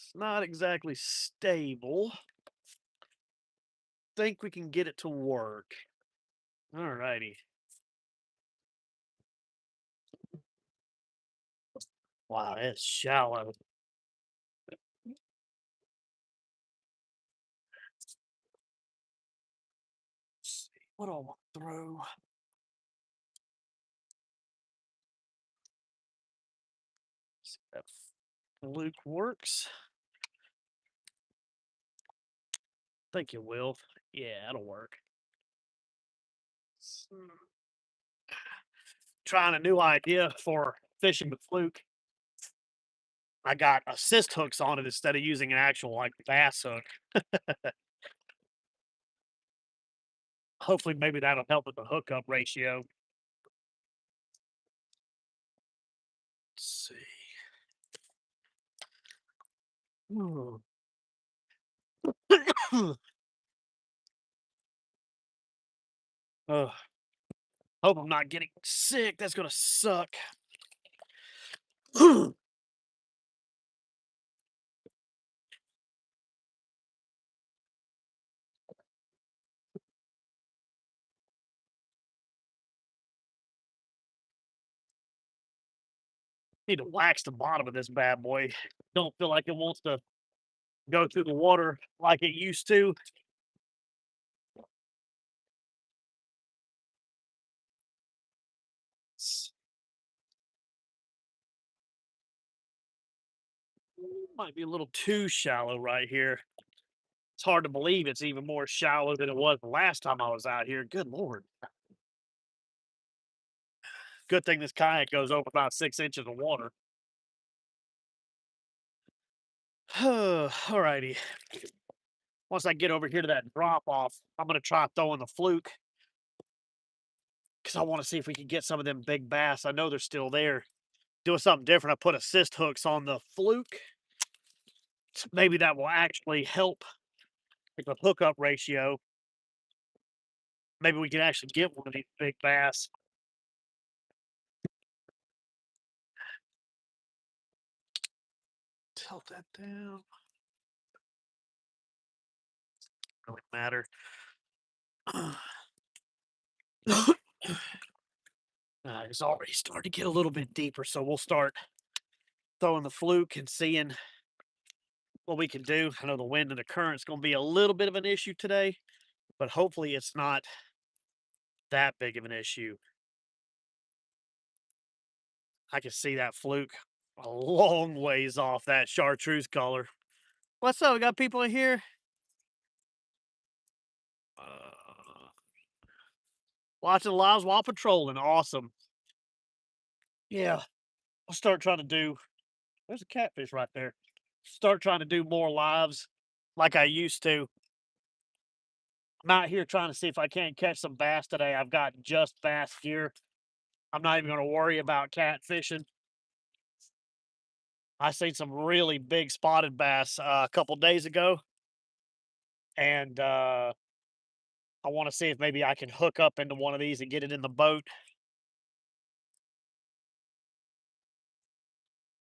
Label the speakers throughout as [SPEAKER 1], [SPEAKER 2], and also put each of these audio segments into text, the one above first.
[SPEAKER 1] It's not exactly stable. Think we can get it to work. All righty. Wow, it's shallow. Let's see what do I want to throw. See if that fluke works. Think it will. Yeah, it'll work. Trying a new idea for fishing with fluke. I got assist hooks on it instead of using an actual like bass hook. Hopefully, maybe that'll help with the hookup ratio. Let's see. Ooh. Ugh. Hope I'm not getting sick. That's gonna suck. Need to wax the bottom of this bad boy. Don't feel like it wants to go through the water like it used to. Might be a little too shallow right here. It's hard to believe it's even more shallow than it was the last time I was out here. Good lord. Good thing this kayak goes over about 6 inches of water. Alrighty. Once I get over here to that drop off, I'm gonna try throwing the fluke because I want to see if we can get some of them big bass. I know they're still there. Doing something different. I put assist hooks on the fluke. Maybe that will actually help with the hookup ratio. Maybe we can actually get one of these big bass. Tilt that down. Really matter. It's already starting to get a little bit deeper, so we'll start throwing the fluke and seeing what we can do. I know the wind and the current's going to be a little bit of an issue today, but hopefully it's not that big of an issue. I can see that fluke a long ways off that chartreuse color. What's up? We got people in here? Uh, Watching lives while patrolling. Awesome. Yeah. I'll start trying to do. There's a catfish right there. Start trying to do more lives like I used to. I'm out here trying to see if I can't catch some bass today. I've got just bass gear. I'm not even going to worry about catfishing. I seen some really big spotted bass a couple days ago, and I want to see if maybe I can hook up into one of these and get it in the boat.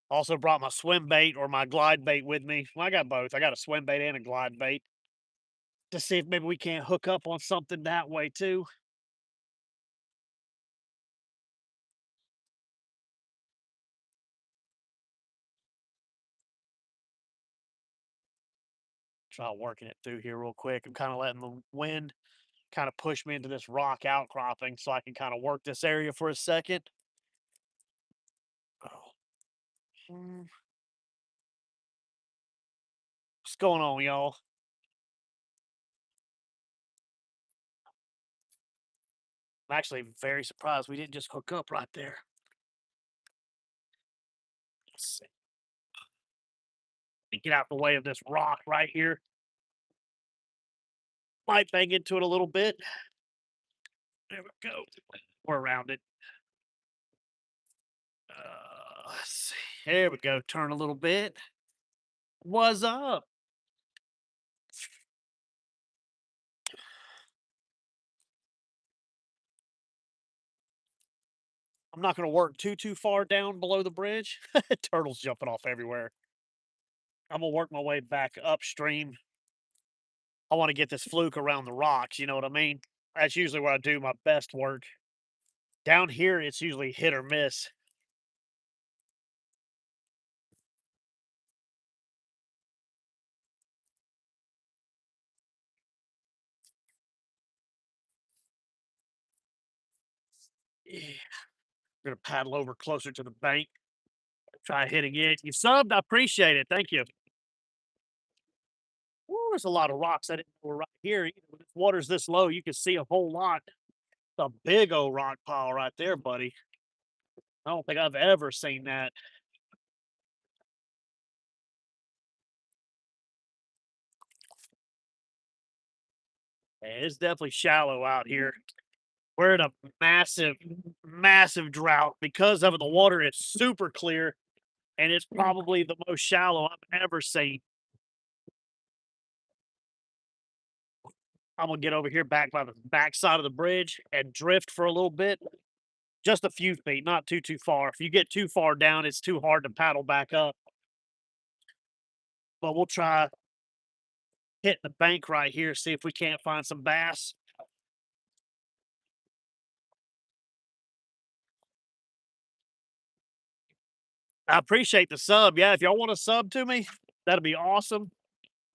[SPEAKER 1] Also brought my swim bait or my glide bait with me. Well, I got both. I got a swim bait and a glide bait to see if maybe we can't hook up on something that way too. Try working it through here real quick. I'm kind of letting the wind kind of push me into this rock outcropping so I can kind of work this area for a second. Oh, what's going on, y'all? I'm actually very surprised we didn't just hook up right there. Let's see. Get out the way of this rock right here. Might bang into it a little bit. There we go. We're around it. Let's see. There we go. Turn a little bit. What's up? I'm not going to work too far down below the bridge. Turtles jumping off everywhere. I'm gonna work my way back upstream. I want to get this fluke around the rocks, you know what I mean? That's usually where I do my best work. Down here, it's usually hit or miss. Yeah. I'm gonna paddle over closer to the bank. Try hitting it. You subbed. I appreciate it. Thank you. Ooh, there's a lot of rocks. I didn't know were right here. When this water's this low, you can see a whole lot. It's a big old rock pile right there, buddy. I don't think I've ever seen that. Yeah, it's definitely shallow out here. We're in a massive, massive drought because of it. The water is super clear, and it's probably the most shallow I've ever seen. I'm gonna get over here back by the back side of the bridge and drift for a little bit. Just a few feet, not too far. If you get too far down, it's too hard to paddle back up. But we'll try hitting the bank right here, see if we can't find some bass. I appreciate the sub. Yeah, if y'all want to sub to me, that'd be awesome.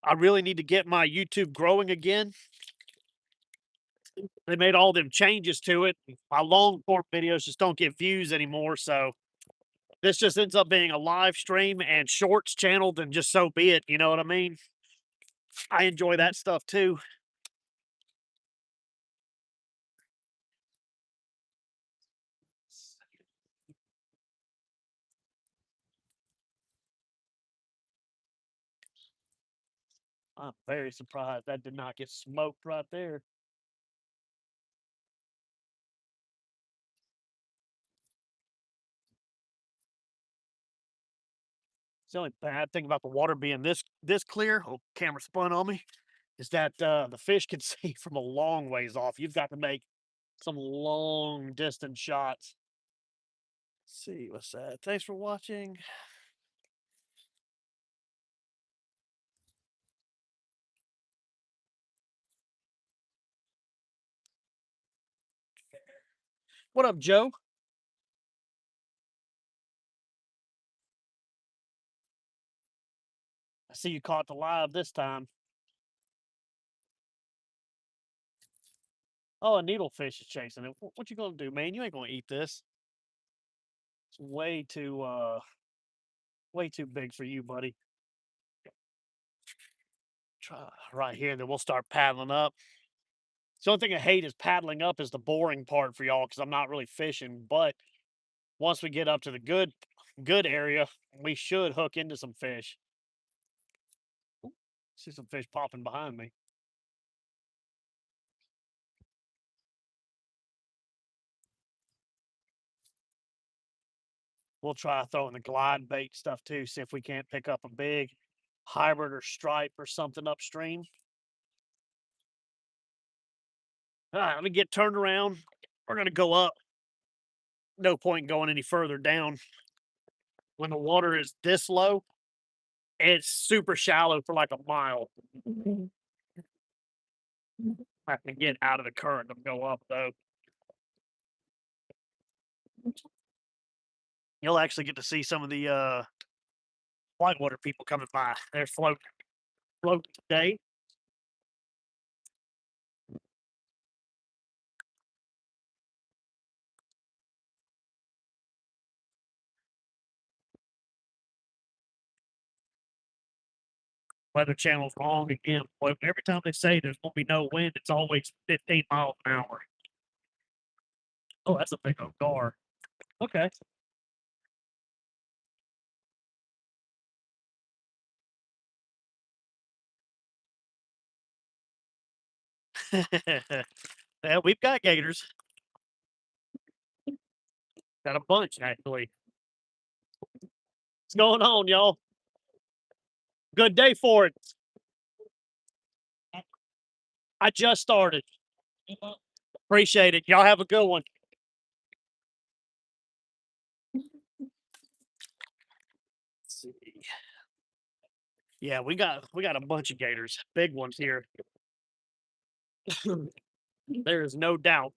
[SPEAKER 1] I really need to get my YouTube growing again. They made all them changes to it. My long form videos just don't get views anymore. So this just ends up being a live stream and shorts channel, then just so be it. You know what I mean? I enjoy that stuff too. I'm very surprised that did not get smoked right there. It's the only bad thing about the water being this clear. Oh, camera spun on me. Is that the fish can see from a long ways off. You've got to make some long distance shots. Let's see what's that. Thanks for watching. What up, Joe? I see you caught the live this time. Oh, a needlefish is chasing it. What you gonna do, man? You ain't gonna eat this. It's way too big for you, buddy. Try right here, and then we'll start paddling up. The only thing I hate is paddling up is the boring part for y'all because I'm not really fishing. But once we get up to the good area, we should hook into some fish. See some fish popping behind me. We'll try throwing the glide bait stuff too, see if we can't pick up a big hybrid or stripe or something upstream. All right, let me get turned around. We're gonna go up. No point going any further down. When the water is this low, it's super shallow for like a mile. I have to get out of the current to go up though. You'll actually get to see some of the whitewater people coming by. They're float today. Weather channel's wrong again. Boy, every time they say there's gonna be no wind, it's always 15 miles an hour. Oh, that's a big old gar. Okay. Yeah, we've got gators. Got a bunch actually. What's going on, y'all? Good day for it. I just started. Appreciate it. Y'all have a good one. Let's see. Yeah, we got a bunch of gators, big ones here. There is no doubt.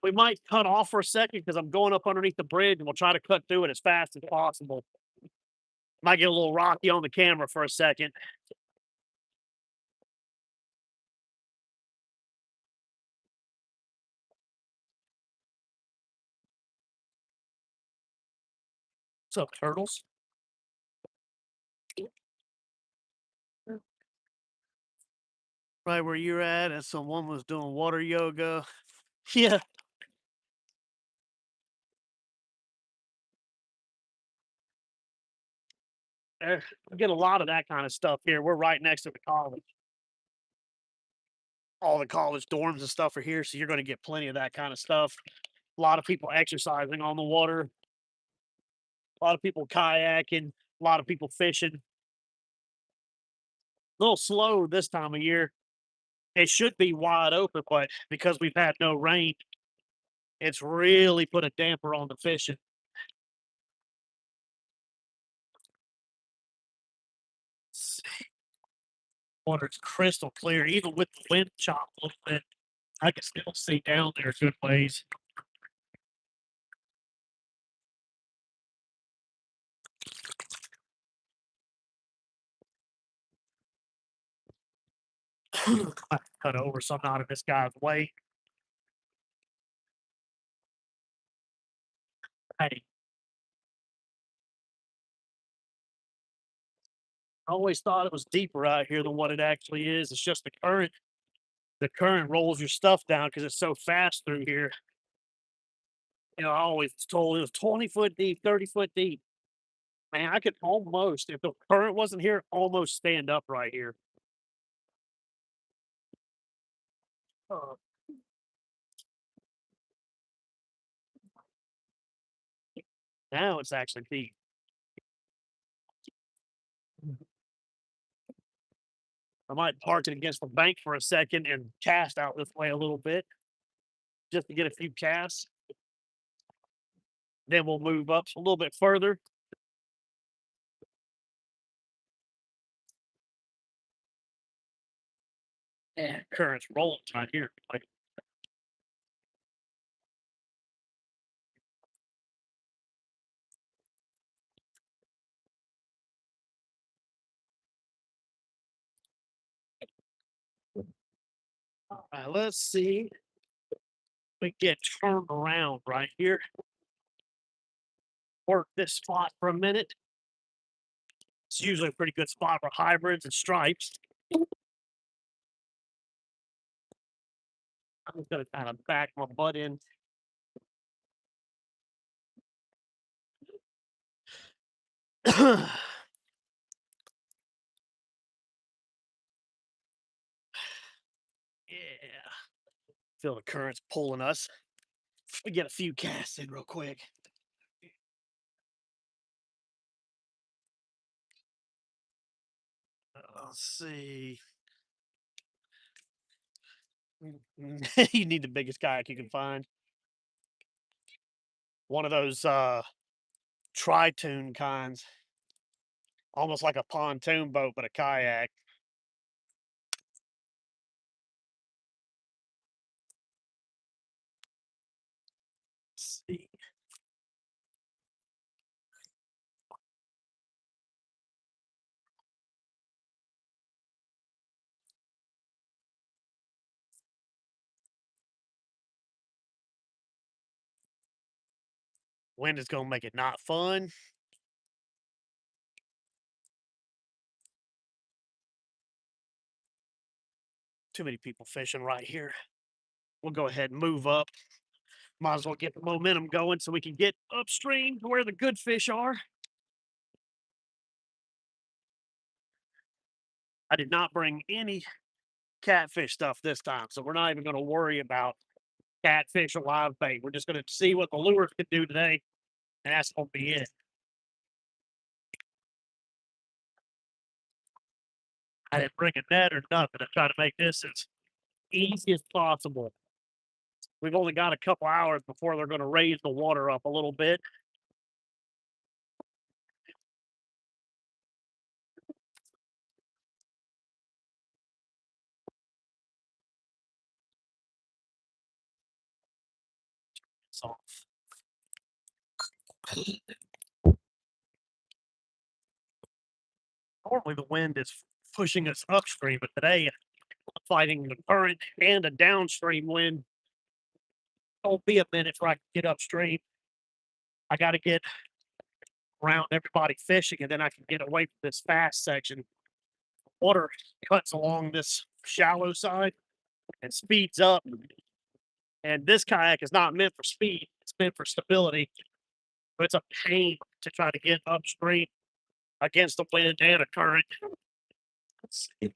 [SPEAKER 1] We might cut off for a second because I'm going up underneath the bridge, and we'll try to cut through it as fast as possible. Might get a little rocky on the camera for a second. What's up, turtles? Right where you're at, and someone was doing water yoga. Yeah, we get a lot of that kind of stuff here. We're right next to the college. All the college dorms and stuff are here, so you're going to get plenty of that kind of stuff. A lot of people exercising on the water, a lot of people kayaking, a lot of people fishing. A little slow this time of year. It should be wide open, but because we've had no rain, it's really put a damper on the fishing. Water's crystal clear, even with the wind chop a little bit. I can still see down there a good ways. I cut over so I'm not in this guy's way. Hey, I always thought it was deeper out here than what it actually is. It's just the current. The current rolls your stuff down because it's so fast through here. I always was told it was 20-foot deep, 30-foot deep. Man, I could almost, if the current wasn't here, almost stand up right here. Uh, Now it's actually deep. I might park it against the bank for a second and cast out this way a little bit just to get a few casts. Then we'll move up a little bit further. Yeah, current's rolling right here. Like, all right, let's see. We get turned around right here. Work this spot for a minute. It's usually a pretty good spot for hybrids and stripes. I'm just gonna kind of back my butt in. Yeah, feel the currents pulling us. We get a few casts in real quick. Let's see. You need the biggest kayak you can find. One of those tri-tune kinds, almost like a pontoon boat, but a kayak. Let's see. Wind is gonna make it not fun. Too many people fishing right here. We'll go ahead and move up. Might as well get the momentum going so we can get upstream to where the good fish are. I did not bring any catfish stuff this time, so we're not even going to worry about catfish or live bait. We're just going to see what the lures can do today, and that's going to be it. I didn't bring a net or nothing. I try to make this as easy as possible. We've only got a couple hours before they're gonna raise the water up a little bit. So normally the wind is pushing us upstream, but today I'm fighting the current and a downstream wind. It'll be a minute before I can get upstream. I got to get around everybody fishing, and then I can get away from this fast section. Water cuts along this shallow side and speeds up. And this kayak is not meant for speed; it's meant for stability. But it's a pain to try to get upstream against the wind and a current. Let's see.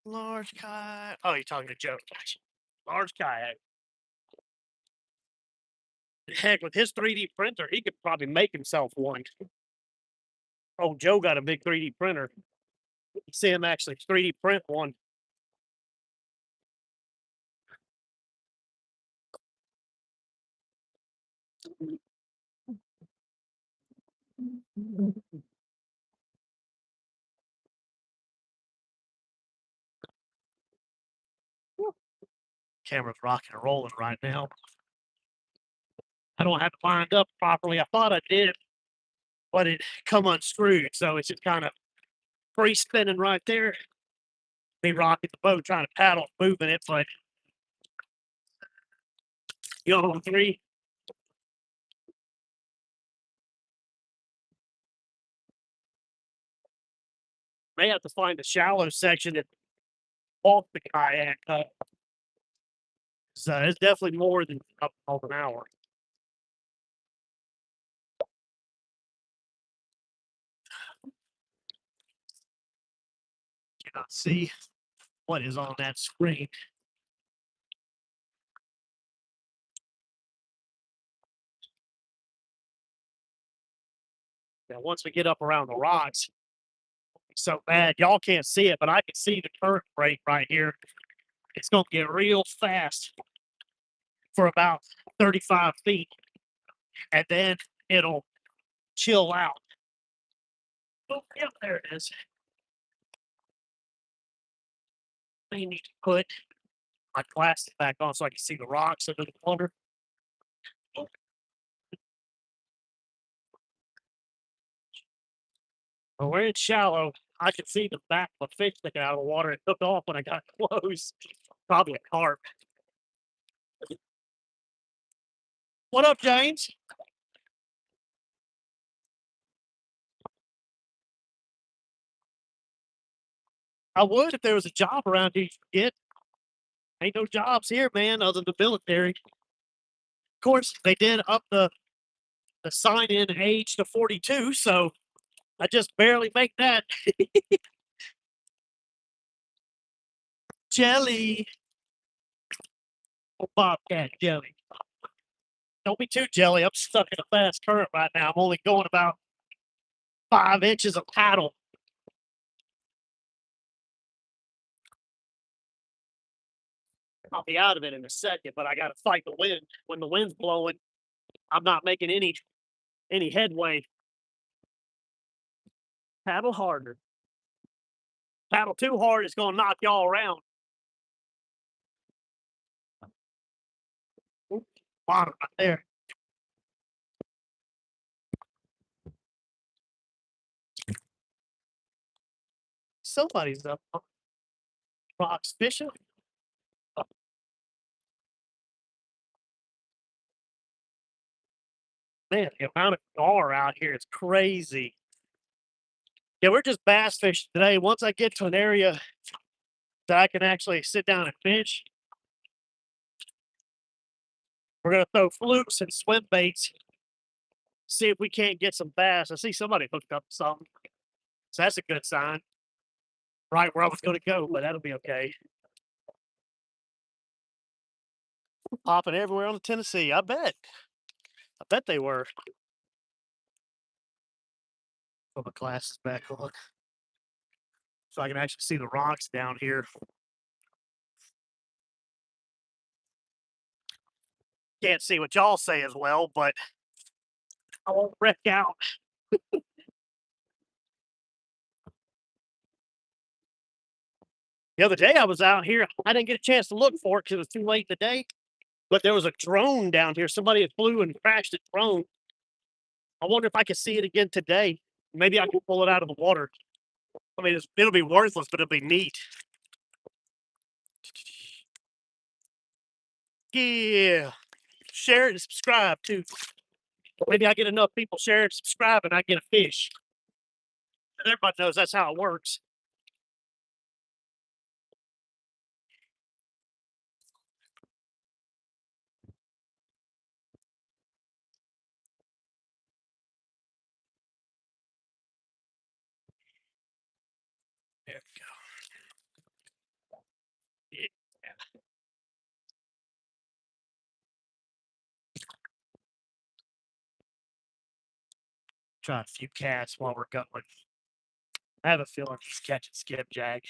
[SPEAKER 1] Large kayak. Oh, you're talking to Joe. Gotcha. Large kayak. Heck, with his 3D printer, he could probably make himself one. Oh, Joe got a big 3D printer. See him actually 3D print one. Camera's rocking and rolling right now. I don't have it lined up properly. I thought I did, but it come unscrewed, so it's just kind of free spinning right there. Me rocking the boat, trying to paddle, moving it, but you know, on three. May have to find a shallow section that off the kayak. So it's definitely more than up of an hour. Cannot see what is on that screen. Now, once we get up around the rocks, so bad y'all can't see it, but I can see the current break right here. It's going to get real fast for about 35 feet, and then it'll chill out. Oh, yeah, there it is. I need to put my glasses back on so I can see the rocks under the water. When we're in shallow, I can see the back of a fish sticking out of the water. It took off when I got close. Probably a carp. What up, James? I would if there was a job around here you could get. Ain't no jobs here, man, other than the military. Of course, they did up the sign in age to 42, so I just barely make that. Jelly. Oh, Bobcat jelly. Don't be too jelly. I'm stuck in a fast current right now. I'm only going about 5 inches of paddle. I'll be out of it in a second, but I got to fight the wind. When the wind's blowing, I'm not making any headway. Paddle harder. Paddle too hard, it's gonna knock y'all around. Oop, bottom right there. Somebody's up on rocks fishing. Oh, man, the amount of gar out here is crazy. Yeah, we're just bass fishing today. Once I get to an area that I can actually sit down and fish, we're gonna throw flukes and swim baits, see if we can't get some bass. I see somebody hooked up to something. So that's a good sign. Right where I was gonna go, but that'll be okay. Popping everywhere on the Tennessee. I bet. I bet they were. Put my glasses back on so I can actually see the rocks down here. Can't see what y'all say as well, but I won't wreck out. The other day I was out here. I didn't get a chance to look for it because it was too late in the day. But there was a drone down here. Somebody had flew and crashed a drone. I wonder if I can see it again today. Maybe I can pull it out of the water. I mean, it'll be worthless, but it'll be neat. Yeah. Share it and subscribe too. Maybe I get enough people share and subscribe and I get a fish. And everybody knows that's how it works. There we go. Yeah. Try a few casts while we're going. I have a feeling he's catching skipjack.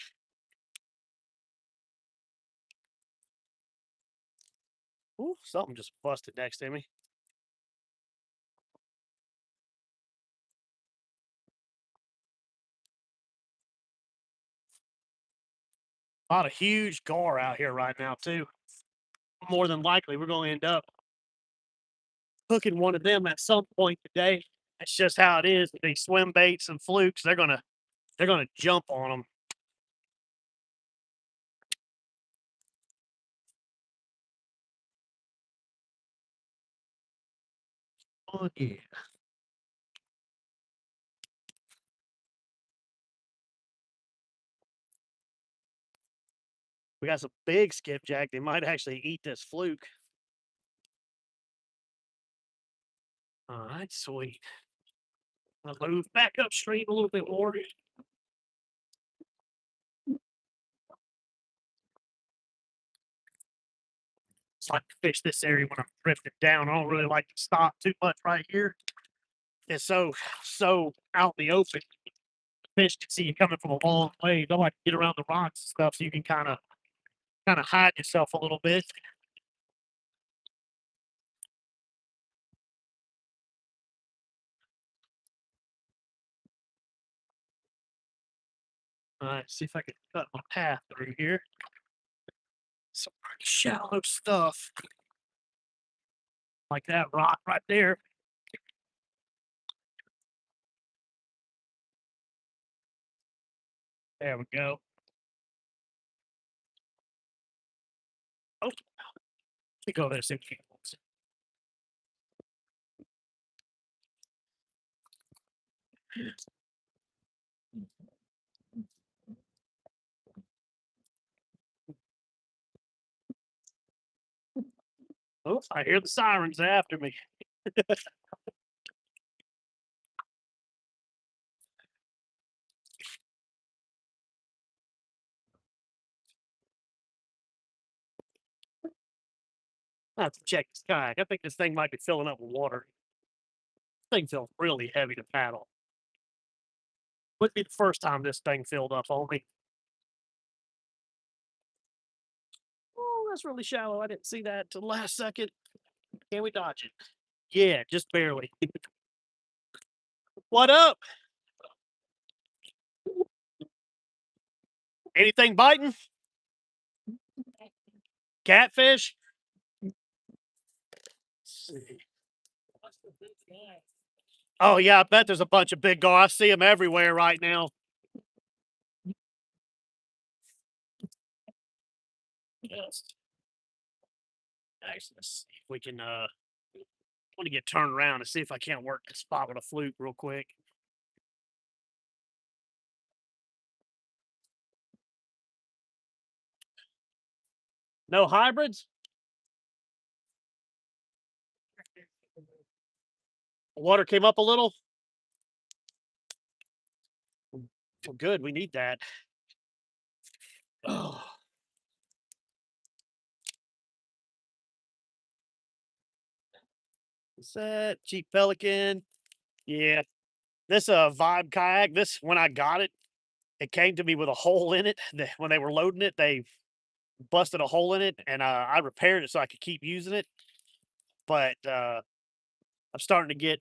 [SPEAKER 1] Ooh, something just busted next to me. A lot of huge gar out here right now, too. More than likely, we're going to end up hooking one of them at some point today. That's just how it is with these swim baits and flukes. They're gonna jump on them. Oh yeah. We got some big skipjack. They might actually eat this fluke. All right, sweet. I'll move back upstream a little bit more. It's like to fish this area when I'm drifting down. I don't really like to stop too much right here. It's so out in the open. Fish can see you coming from a long way. I like to get around the rocks and stuff so you can kind of hide yourself a little bit. All right, see if I can cut my path through here. Some pretty shallow stuff. Like that rock right there. There we go. Oh, let me go there and see if we can. Oh, I hear the sirens after me. I have to check this kayak. I think this thing might be filling up with water. This thing feels really heavy to paddle. Wouldn't be the first time this thing filled up on me. Oh, that's really shallow. I didn't see that till the last second. Can we dodge it? Yeah, just barely. What up? Anything biting? Catfish? Let's see. Oh yeah, I bet there's a bunch of big gar. I see them everywhere right now. Yes. Actually, let's see if we can. Want to get turned around and see if I can't work this spot with a fluke real quick. No hybrids. Water came up a little. Well, good. We need that. Oh, is that cheap pelican? Yeah, this vibe kayak. This when I got it, it came to me with a hole in it. When they were loading it, they busted a hole in it, and I repaired it so I could keep using it. but I'm starting to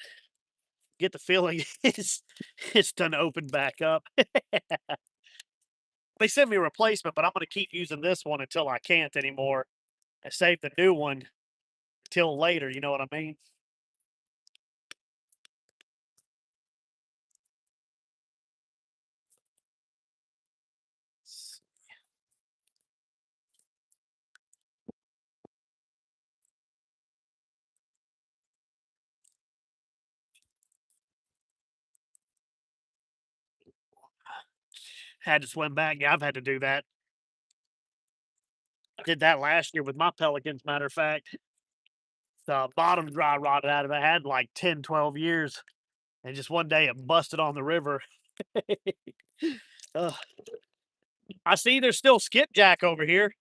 [SPEAKER 1] get the feeling it's done opened back up. They sent me a replacement, but I'm gonna keep using this one until I can't anymore and save the new one till later. You know what I mean? Had to swim back. Yeah, I've had to do that. I did that last year with my pelicans. Matter of fact, the bottom dry rotted out of it. I had like 10, 12 years, and just one day it busted on the river. Ugh. I see there's still skipjack over here.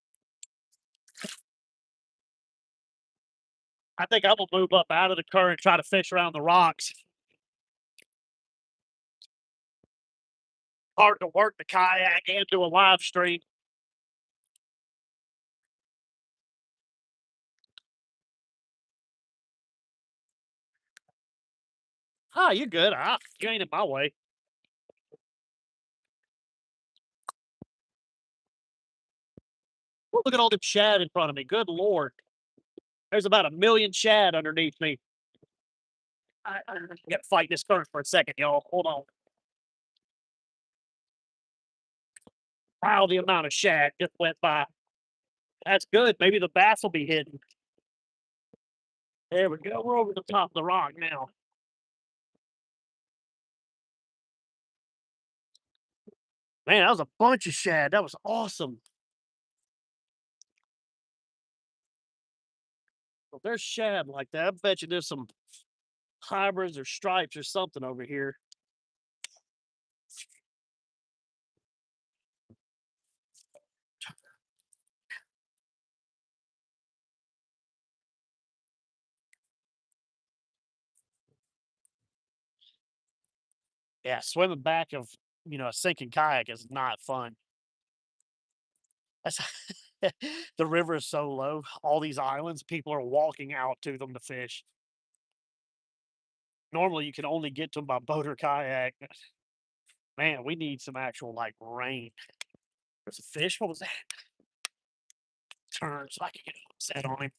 [SPEAKER 1] I think I'm gonna move up out of the current, try to fish around the rocks. Hard to work the kayak and do a live stream. Ah, you're good. You ain't in my way. Look at all them shad in front of me. Good lord. There's about a million shad underneath me. I gotta fight this current for a second, y'all. Hold on. Wow, the amount of shad just went by. That's good. Maybe the bass will be hidden. There we go. We're over the top of the rock now. Man, that was a bunch of shad. That was awesome. Well, there's shad like that. I bet you there's some hybrids or stripes or something over here. Yeah, swimming back of a sinking kayak is not fun. That's the river is so low. All these islands, people are walking out to them to fish. Normally, you can only get to them by boat or kayak. Man, we need some actual like rain. There's a fish. What was that? Turn so I can get set on him.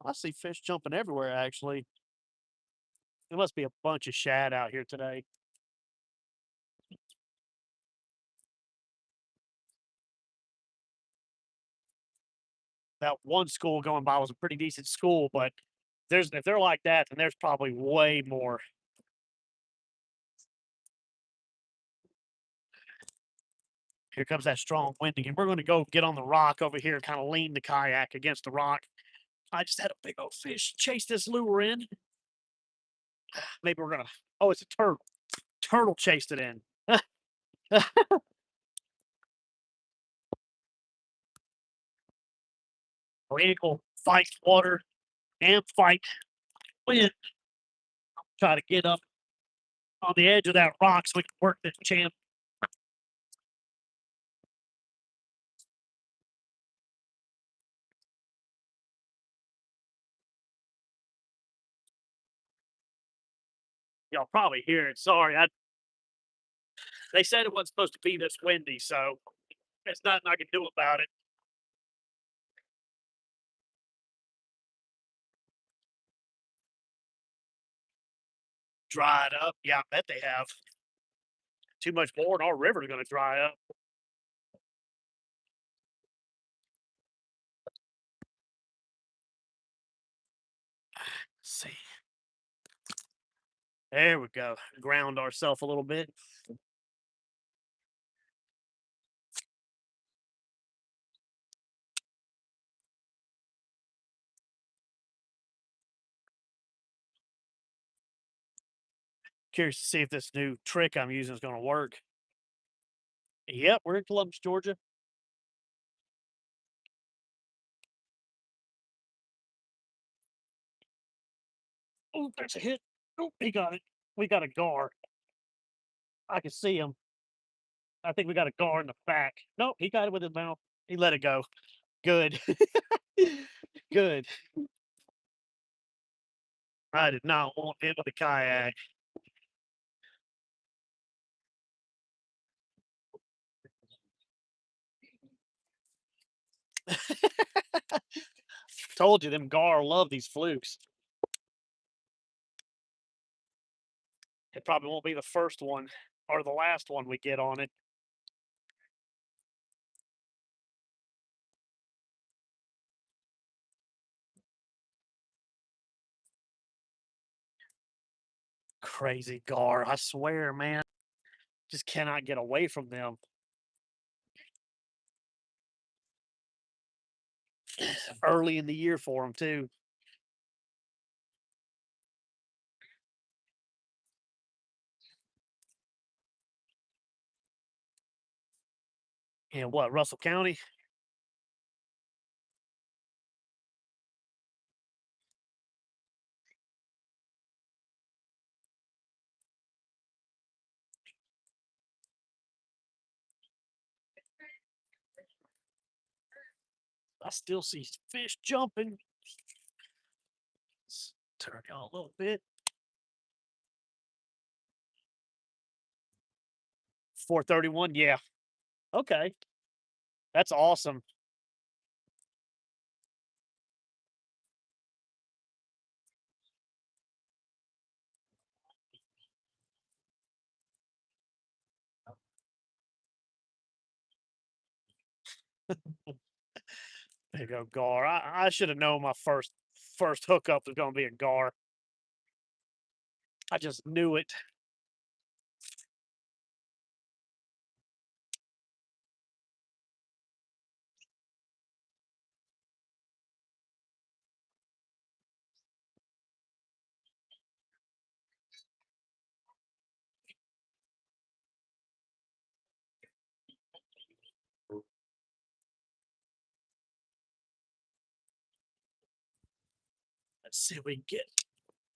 [SPEAKER 1] I see fish jumping everywhere. Actually, there must be a bunch of shad out here today. That one school going by was a pretty decent school, but there's if they're like that, then there's probably way more. Here comes that strong wind again. We're going to go get on the rock over here and kind of lean the kayak against the rock. I just had a big old fish chase this lure in. Maybe we're gonna. Oh, it's a turtle. Turtle chased it in. We will fight water and fight wind. Try to get up on the edge of that rock so we can work this champ. Y'all probably hear it. Sorry, they said it wasn't supposed to be this windy, so there's nothing I can do about it. Dried up. Yeah, I bet they have. Too much more, and our river's going to dry up. Let's see. There we go. Ground ourselves a little bit. Curious to see if this new trick I'm using is going to work. Yep, we're in Columbus, Georgia. Oh, there's a hit. Oh, he got it. We got a gar. I can see him. I think we got a gar in the back. Nope, he got it with his mouth. He let it go. Good. Good. I did not want him with the kayak. Told you them gar love these flukes. It probably won't be the first one or the last one we get on it. Crazy gar, I swear, man. Just cannot get away from them. Early in the year for them too. In what, Russell County? I still see fish jumping. Let's turn y'all a little bit. 431, yeah. Okay. That's awesome. There you go, gar. I should have known my first hookup was gonna be a gar. I just knew it. Let's see if we can get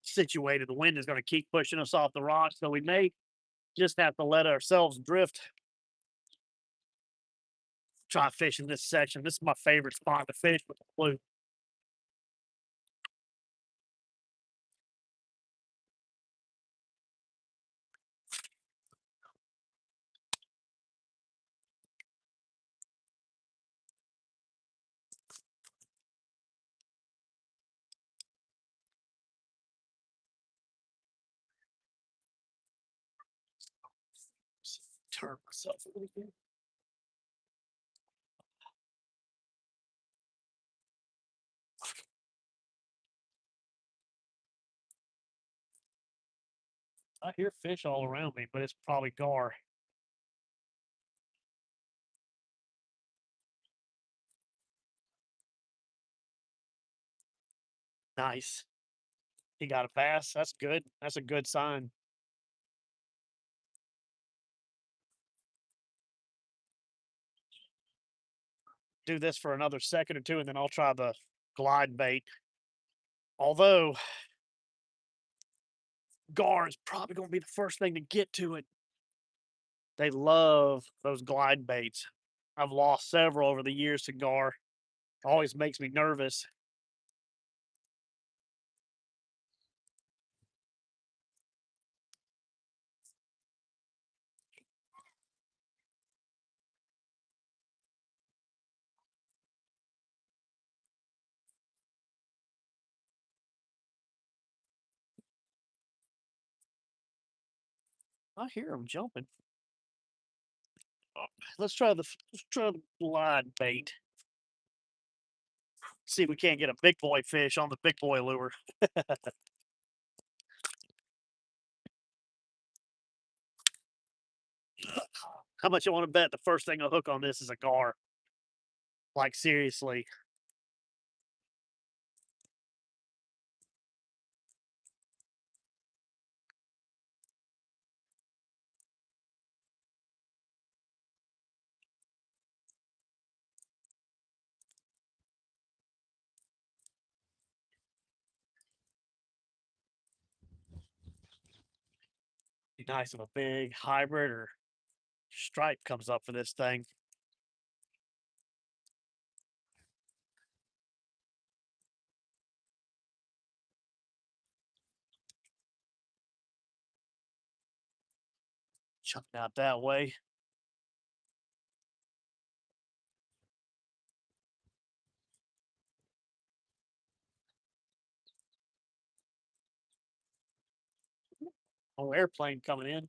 [SPEAKER 1] situated. The wind is gonna keep pushing us off the rocks, so we may just have to let ourselves drift. Try fishing this section. This is my favorite spot to fish with the fluke. Turn myself a little bit. I hear fish all around me, but it's probably gar. Nice. He got a bass. That's good. That's a good sign. Do this for another second or two, and then I'll try the glide bait. Although gar is probably going to be the first thing to get to it. They love those glide baits. I've lost several over the years to gar. Always makes me nervous. I hear them jumping. Oh, let's try the glide bait. See if we can't get a big boy fish on the big boy lure. How much you want to bet the first thing I hook on this is a gar? Like seriously. Be nice of a big hybrid or Stripe comes up for this thing. Chuck it out that way. Oh, airplane coming in.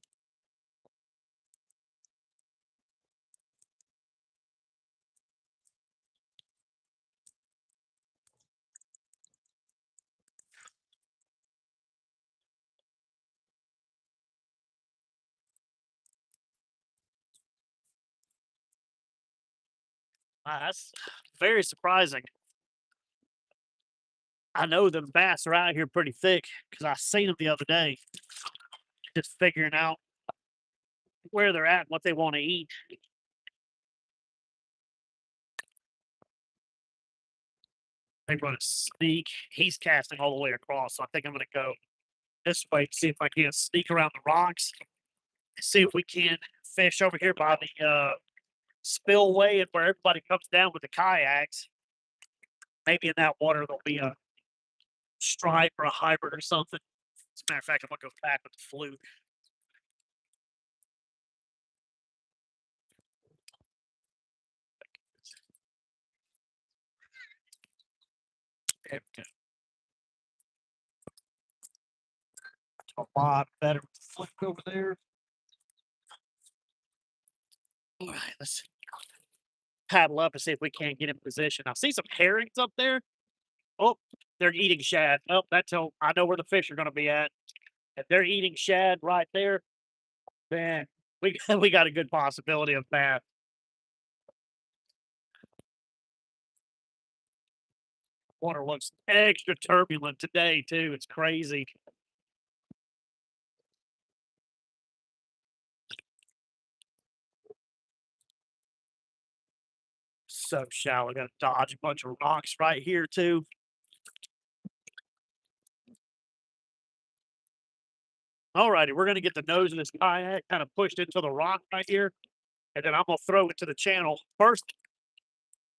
[SPEAKER 1] That's very surprising. I know the bass are out here pretty thick because I seen them the other day. Just figuring out where they're at and what they want to eat. They run a sneak. He's casting all the way across, so I think I'm going to go this way to see if I can sneak around the rocks. See if we can fish over here by the spillway and where everybody comes down with the kayaks. Maybe in that water there'll be a stripe or a hybrid or something. As a matter of fact, I'm gonna go back with the fluke. There we go. A lot better with the fluke over there. All right, let's paddle up and see if we can't get in position. I see some herrings up there. Oh, they're eating shad. Oh, that's how I know where the fish are going to be at. If they're eating shad right there, man, we we got a good possibility of bass. Water looks extra turbulent today too. It's crazy. So shallow. Got to dodge a bunch of rocks right here too. Alrighty, we're gonna get the nose of this kayak kind of pushed into the rock right here, and then I'm gonna throw it to the channel. First,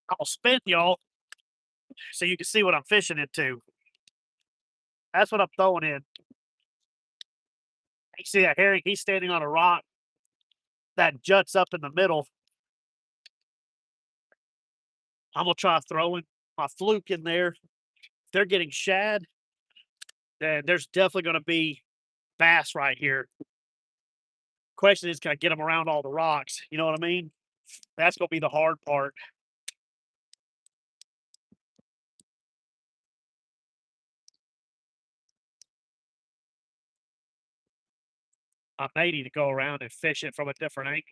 [SPEAKER 1] I'm gonna spin y'all so you can see what I'm fishing into. That's what I'm throwing in. You see that herring? He's standing on a rock that juts up in the middle. I'm gonna try throwing my fluke in there. If they're getting shad, then there's definitely gonna be bass right here. Question is, can I get them around all the rocks? You know what I mean? That's gonna be the hard part. I may need to go around and fish it from a different angle.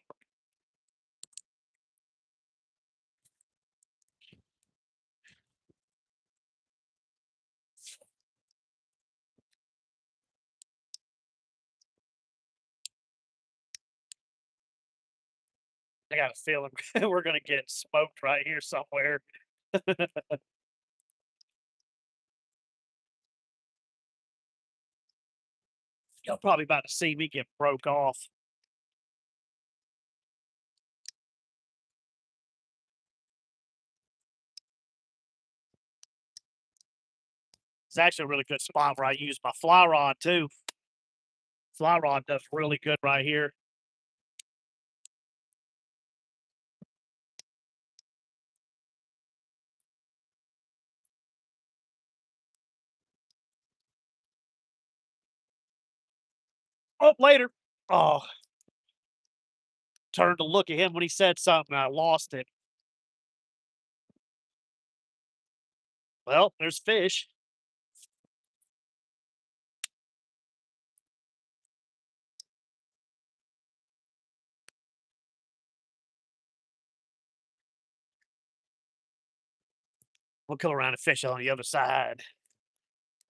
[SPEAKER 1] I got a feeling we're gonna get smoked right here somewhere. Y'all probably about to see me get broke off. It's actually a really good spot where I use my fly rod too. Fly rod does really good right here. Oh, later. Oh, turned to look at him when he said something. I lost it. Well, there's fish. We'll come around and fish on the other side.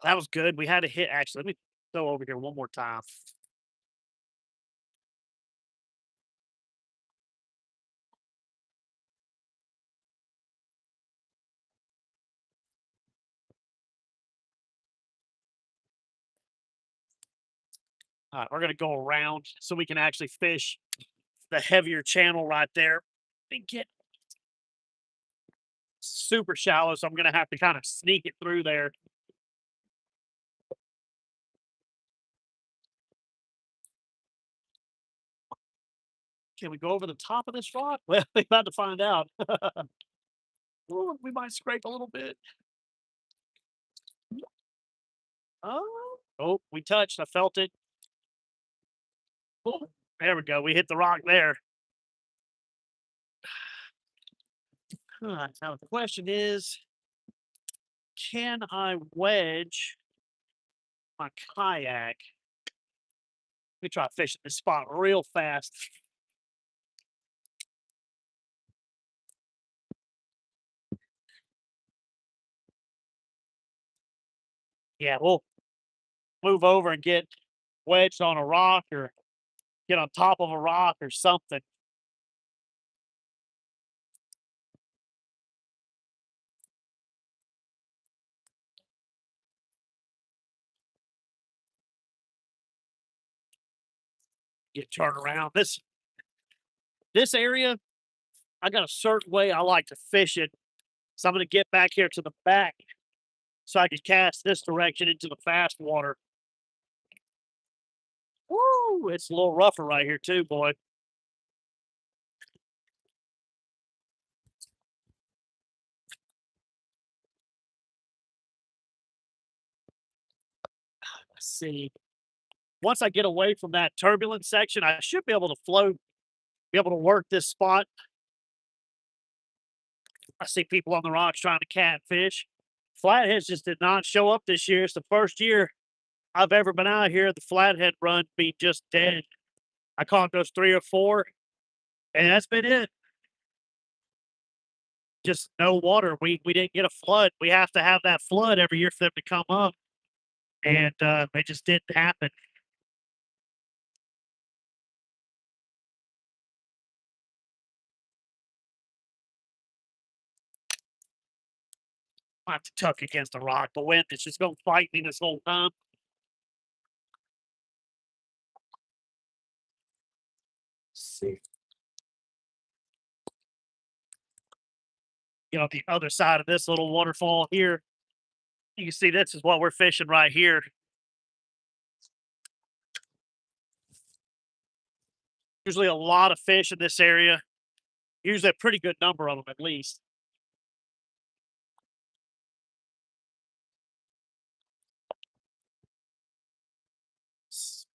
[SPEAKER 1] That was good. We had a hit actually. Let me go over here one more time. All right, we're gonna go around so we can actually fish the heavier channel right there. And get super shallow, so I'm gonna have to kind of sneak it through there. Can we go over the top of this rock? Well, we're about to find out. Ooh, we might scrape a little bit. Oh, we touched. I felt it. Oh, there we go. We hit the rock there. Now the question is, can I wedge my kayak? Let me try fishing this spot real fast. Yeah, we'll move over and get wedged on a rock or get on top of a rock or something. Get turned around. This area, I got a certain way I like to fish it. So I'm gonna get back here to the back so I can cast this direction into the fast water. Woo! It's a little rougher right here too, boy. Let's see. Once I get away from that turbulent section, I should be able to float, be able to work this spot. I see people on the rocks trying to catfish. Flatheads just did not show up this year. It's the first year I've ever been out here. The flathead run be just dead. I caught those 3 or 4, and that's been it. Just no water. We didn't get a flood. We have to have that flood every year for them to come up, and it just didn't happen. I have to tuck against the rock. The wind is just going to fight me this whole time. See. The other side of this little waterfall here, you can see this is what we're fishing right here. Usually a lot of fish in this area. Usually a pretty good number of them at least.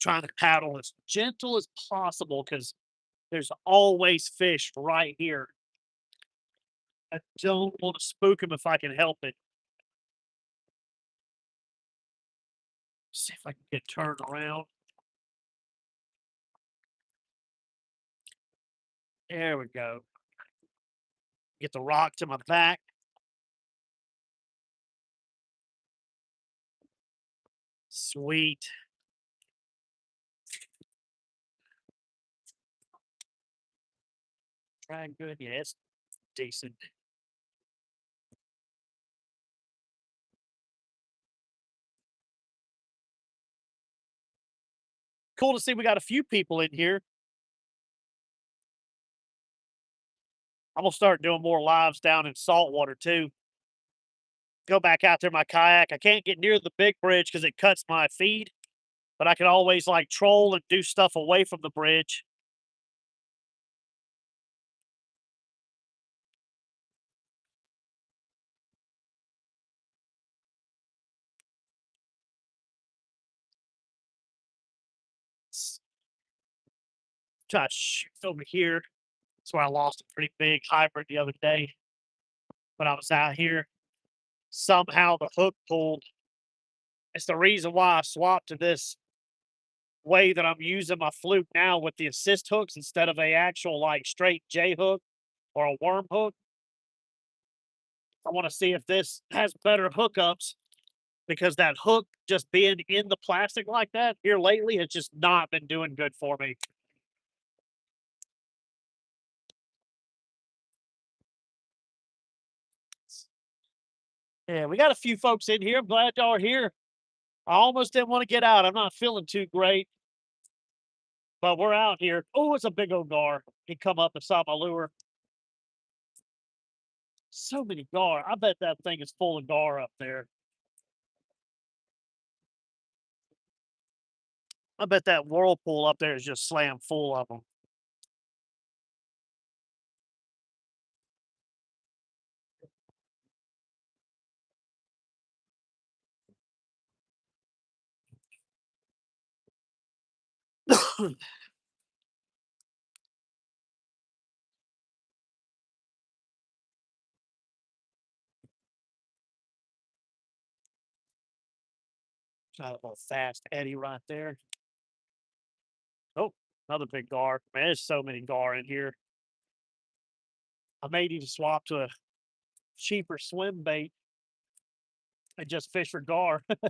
[SPEAKER 1] Trying to paddle as gentle as possible because there's always fish right here. I don't want to spook them if I can help it. See if I can get turned around. There we go. Get the rock to my back. Sweet. Drag good. Yeah, it's decent. Cool to see we got a few people in here. I'm gonna start doing more lives down in saltwater too. Go back out there in my kayak. I can't get near the big bridge because it cuts my feed, but I can always like troll and do stuff away from the bridge. Try to shoot over here. That's where I lost a pretty big hybrid the other day when I was out here. Somehow the hook pulled. It's the reason why I swapped to this way that I'm using my fluke now with the assist hooks instead of a actual like straight J hook or a worm hook. I want to see if this has better hookups because that hook just being in the plastic like that here lately has just not been doing good for me. Yeah, we got a few folks in here. I'm glad y'all are here. I almost didn't want to get out. I'm not feeling too great. But we're out here. Oh, it's a big old gar. He come up beside my lure. So many gar. I bet that thing is full of gar up there. I bet that whirlpool up there is just slammed full of them. Got a little fast eddy right there. Oh, another big gar. Man, there's so many gar in here. I may need to swap to a cheaper swim bait and just fish for gar. Let's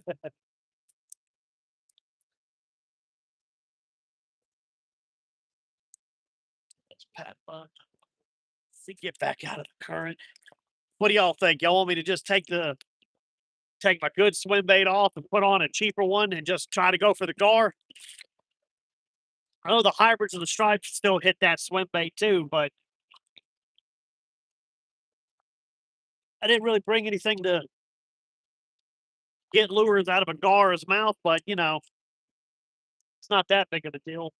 [SPEAKER 1] pat bug. See, get back out of the current. What do y'all think? Y'all want me to just take my good swim bait off and put on a cheaper one and just try to go for the gar? I know the hybrids and the stripes still hit that swim bait too, but I didn't really bring anything to get lures out of a gar's mouth, but it's not that big of a deal.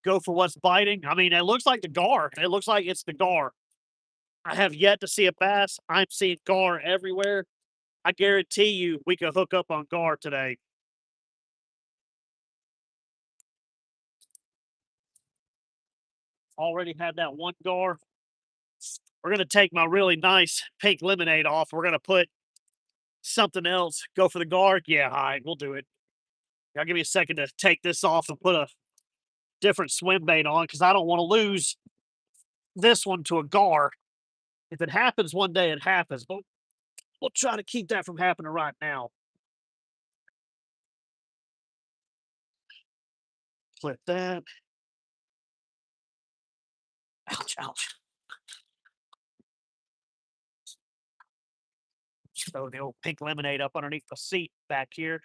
[SPEAKER 1] Go for what's biting. I mean, it looks like the gar. It looks like it's the gar. I have yet to see a bass. I'm seeing gar everywhere. I guarantee you we could hook up on gar today. Already had that one gar. We're going to take my really nice pink lemonade off. We're going to put something else. Go for the gar. Yeah, all right, we'll do it. Y'all give me a second to take this off and put a different swim bait on because I don't want to lose this one to a gar. If it happens one day, it happens. But we'll try to keep that from happening right now. Flip that. Ouch, ouch. Throw the old pink lemonade up underneath the seat back here.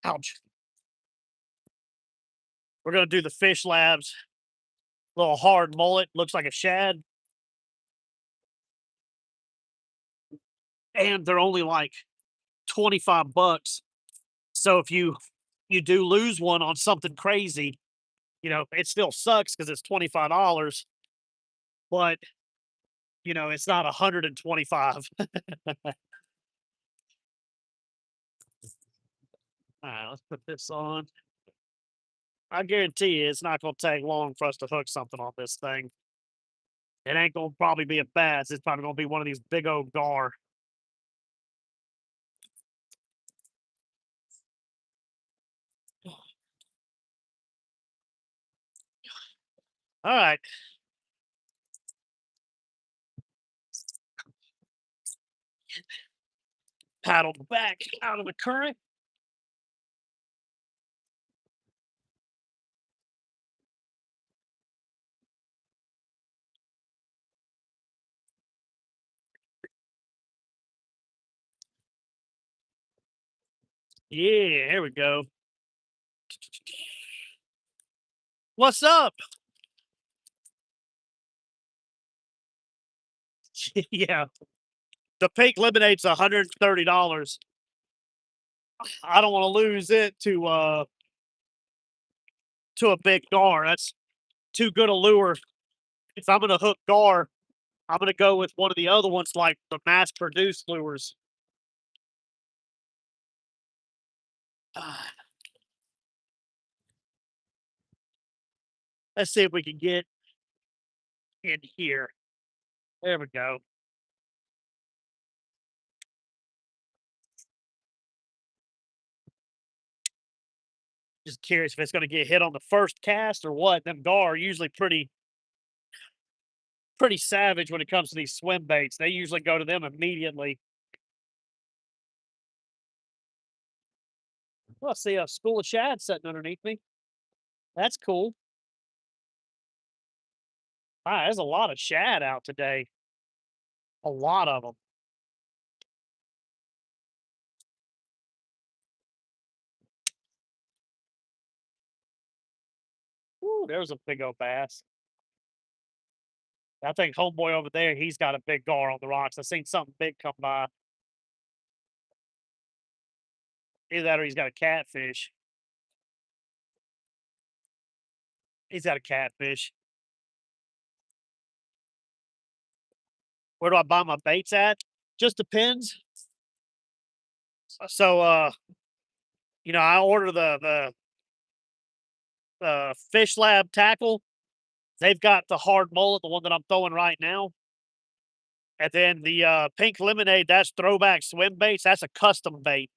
[SPEAKER 1] Ouch. We're going to do the Fish Labs. Little hard mullet. Looks like a shad. And they're only like 25 bucks. So if you do lose one on something crazy, it still sucks because it's $25, but it's not 125. All right, let's put this on. I guarantee you it's not going to take long for us to hook something on this thing. It ain't going to probably be a bass. It's probably going to be one of these big old gar. All right. Paddle back out of the current. Yeah, here we go. What's up? Yeah, the pink lemonade's $130. I don't want to lose it to a big gar. That's too good a lure. If I'm gonna hook gar, I'm gonna go with one of the other ones like the mass produced lures. Ah, let's see if we can get in here. There we go. Just curious if it's gonna get hit on the first cast or what. Them gar are usually pretty savage when it comes to these swim baits. They usually go to them immediately. Well, I see a school of shad sitting underneath me. That's cool. Wow, there's a lot of shad out today. A lot of them. there's a big old bass. I think homeboy over there, he's got a big gar on the rocks. I seen something big come by. Either that or he's got a catfish. He's got a catfish. Where do I buy my baits at? Just depends. So, I order the Fish Lab tackle. They've got the hard mullet, the one that I'm throwing right now. And then the pink lemonade, that's throwback swim baits. That's a custom bait.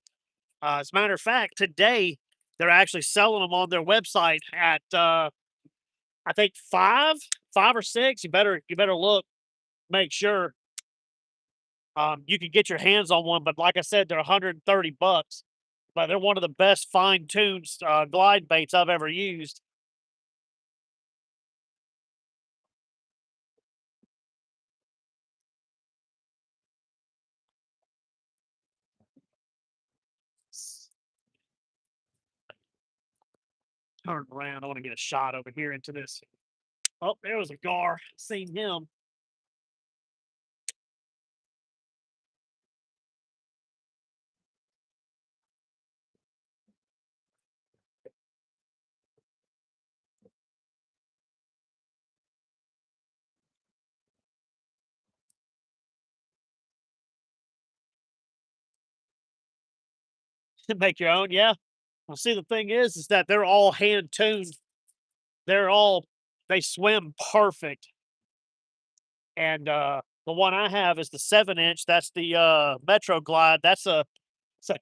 [SPEAKER 1] As a matter of fact, today they're actually selling them on their website at I think five or six. You better look, make sure. You can get your hands on one, but like I said, they're 130 bucks. But they're one of the best fine-tuned glide baits I've ever used. Turn around. I want to get a shot over here into this. Oh, there was a gar. Seen him. Make your own, yeah. Well, see, the thing is that they're all hand tuned. They're all they swim perfect. And the one I have is the 7 inch. That's the Metro Glide. It's a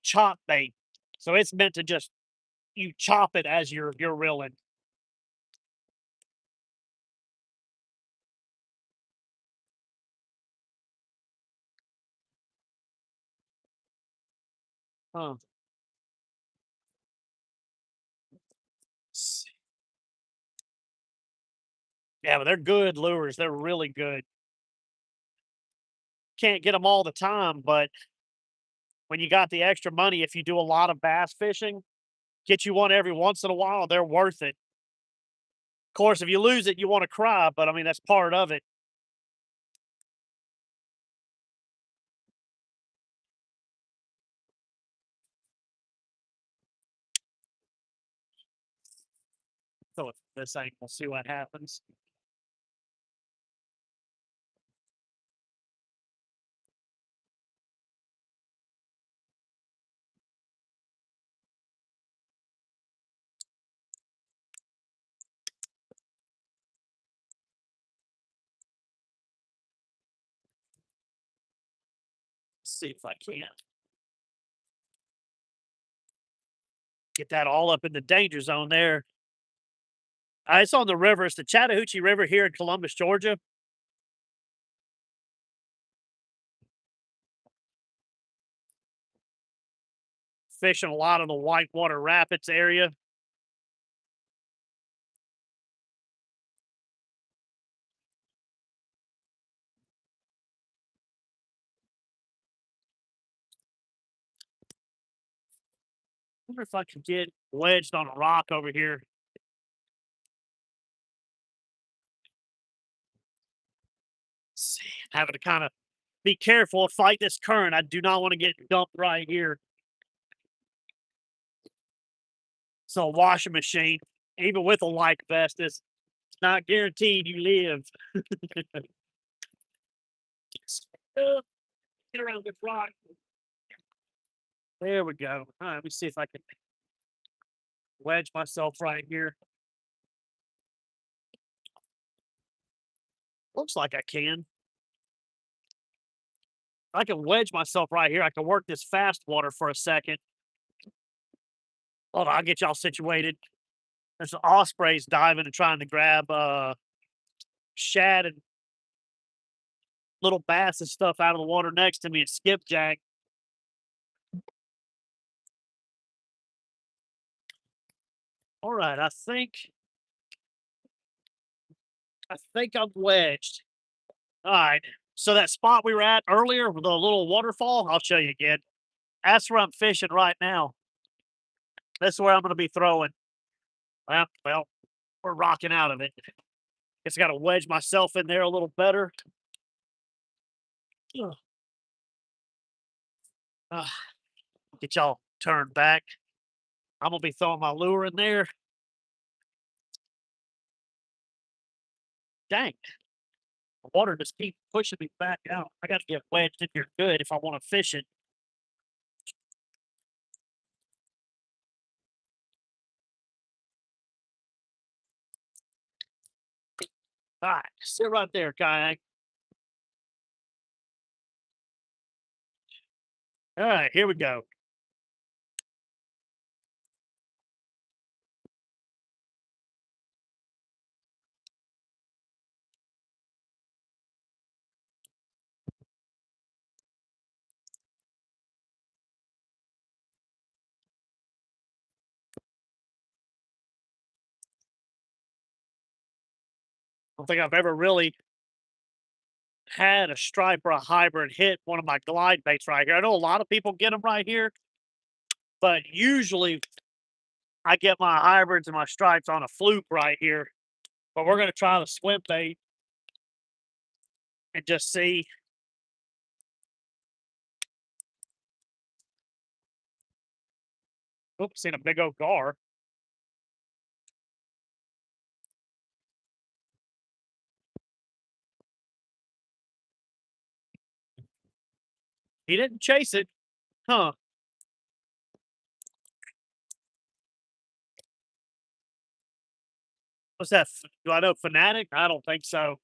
[SPEAKER 1] chop bait, so it's meant to just you chop it as you're reeling. Huh. Yeah, but they're good lures. They're really good. Can't get them all the time, but when you got the extra money, if you do a lot of bass fishing, get you one every once in a while, they're worth it. Of course, if you lose it, you want to cry, but I mean, that's part of it. So this ain't, we'll see what happens. See if I can get that all up in the danger zone there. It's on the river. It's the Chattahoochee River here in Columbus, Georgia. Fishing a lot of the Whitewater Rapids area. Wonder if I could get wedged on a rock over here. See, having to kind of be careful, fight this current. I do not want to get dumped right here. So, a washing machine, even with a life vest, is not guaranteed you live. Get around this rock. There we go. All right, let me see if I can wedge myself right here. Looks like I can. I can wedge myself right here. I can work this fast water for a second. Hold on, I'll get y'all situated. There's some ospreys diving and trying to grab shad and little bass and stuff out of the water next to me at skipjack. All right, I think I'm wedged. All right. So that spot we were at earlier, the little waterfall, I'll show you again. That's where I'm fishing right now. That's where I'm going to be throwing. Well, We're rocking out of it. Just got to wedge myself in there a little better. Ugh. Ah, get y'all turned back. I'm gonna be throwing my lure in there. Dang, the water just keeps pushing me back out. I got to get wedged in here good if I want to fish it. All right, sit right there, kayak. All right, here we go. I don't think I've ever really had a stripe or a hybrid hit one of my glide baits right here. I know a lot of people get them right here, but usually I get my hybrids and my stripes on a fluke right here. But we're gonna try the swim bait and just see. Oops, seen a big old gar. He didn't chase it, huh? What's that? Do I know Fanatic? I don't think so.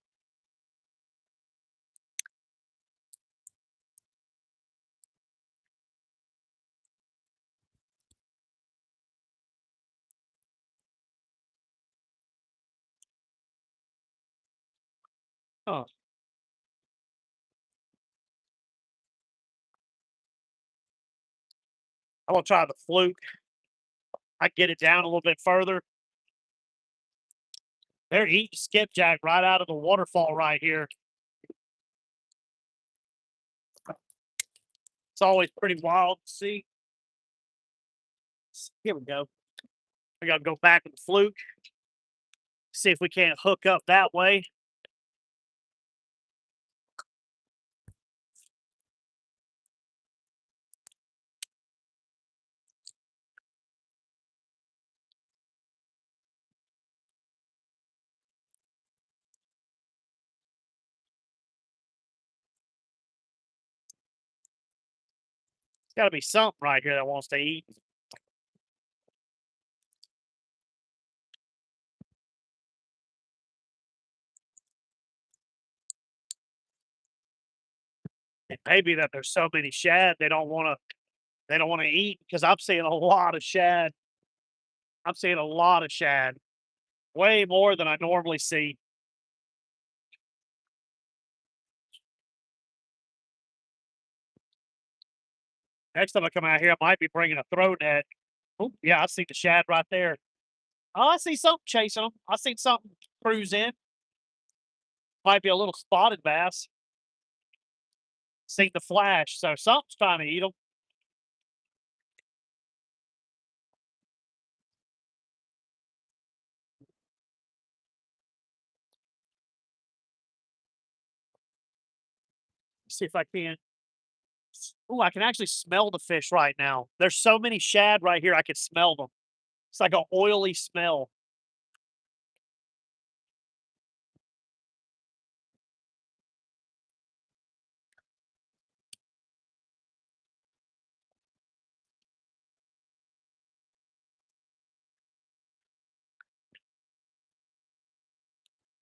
[SPEAKER 1] Huh. I'm gonna try the fluke. I get it down a little bit further. They're eating skipjack right out of the waterfall right here. It's always pretty wild to see. Here we go. I gotta go back with the fluke. See if we can't hook up that way. Got to be something right here that wants to eat. It may be that there's so many shad they don't want to eat because I'm seeing a lot of shad. I'm seeing a lot of shad, way more than I normally see. Next time I come out here, I might be bringing a throw net. Oh, yeah, I see the shad right there. Oh, I see something chasing them. I see something cruise in. Might be a little spotted bass. See the flash, so something's trying to eat them. See if I can. Oh, I can actually smell the fish right now. There's so many shad right here. I can smell them. It's like an oily smell.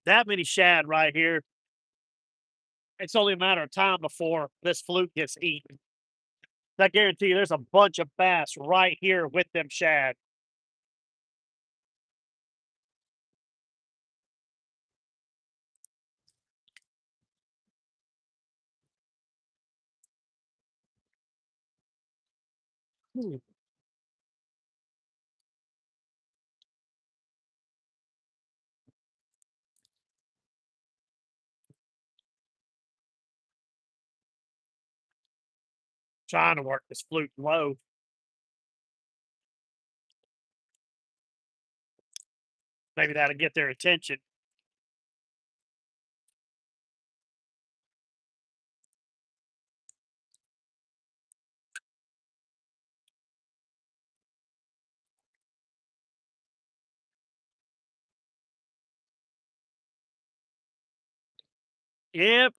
[SPEAKER 1] That many shad right here. It's only a matter of time before this fluke gets eaten. I guarantee you there's a bunch of bass right here with them shad. Hmm. Trying to work this fluke low. Maybe that'll get their attention. Yep.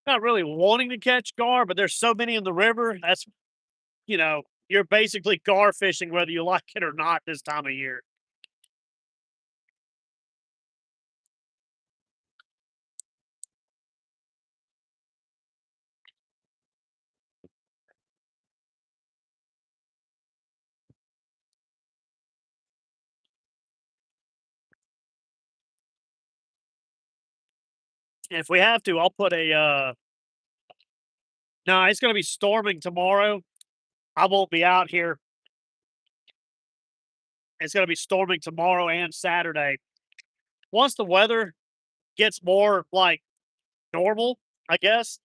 [SPEAKER 1] Not really wanting to catch gar, but there's so many in the river. That's, you're basically gar fishing whether you like it or not this time of year. If we have to, I'll put no, it's going to be storming tomorrow. I won't be out here. It's going to be storming tomorrow and Saturday. Once the weather gets more like normal, I guess,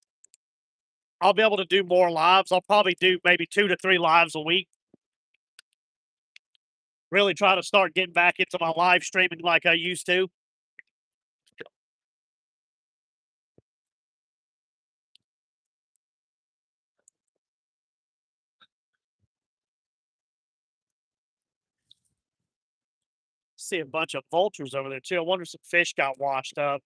[SPEAKER 1] I'll be able to do more lives. I'll probably do maybe 2 to 3 lives a week. Really try to start getting back into my live streaming like I used to. See a bunch of vultures over there too. I wonder if some fish got washed up.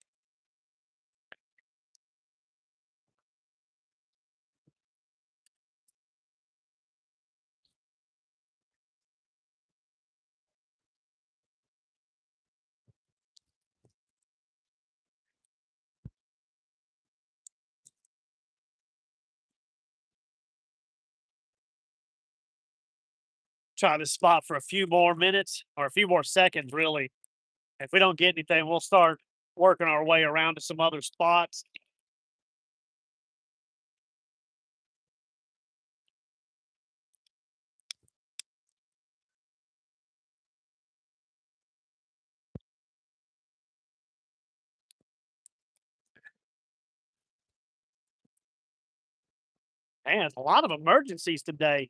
[SPEAKER 1] Try this spot for a few more minutes or a few more seconds, really. If we don't get anything, we'll start working our way around to some other spots. Man, a lot of emergencies today.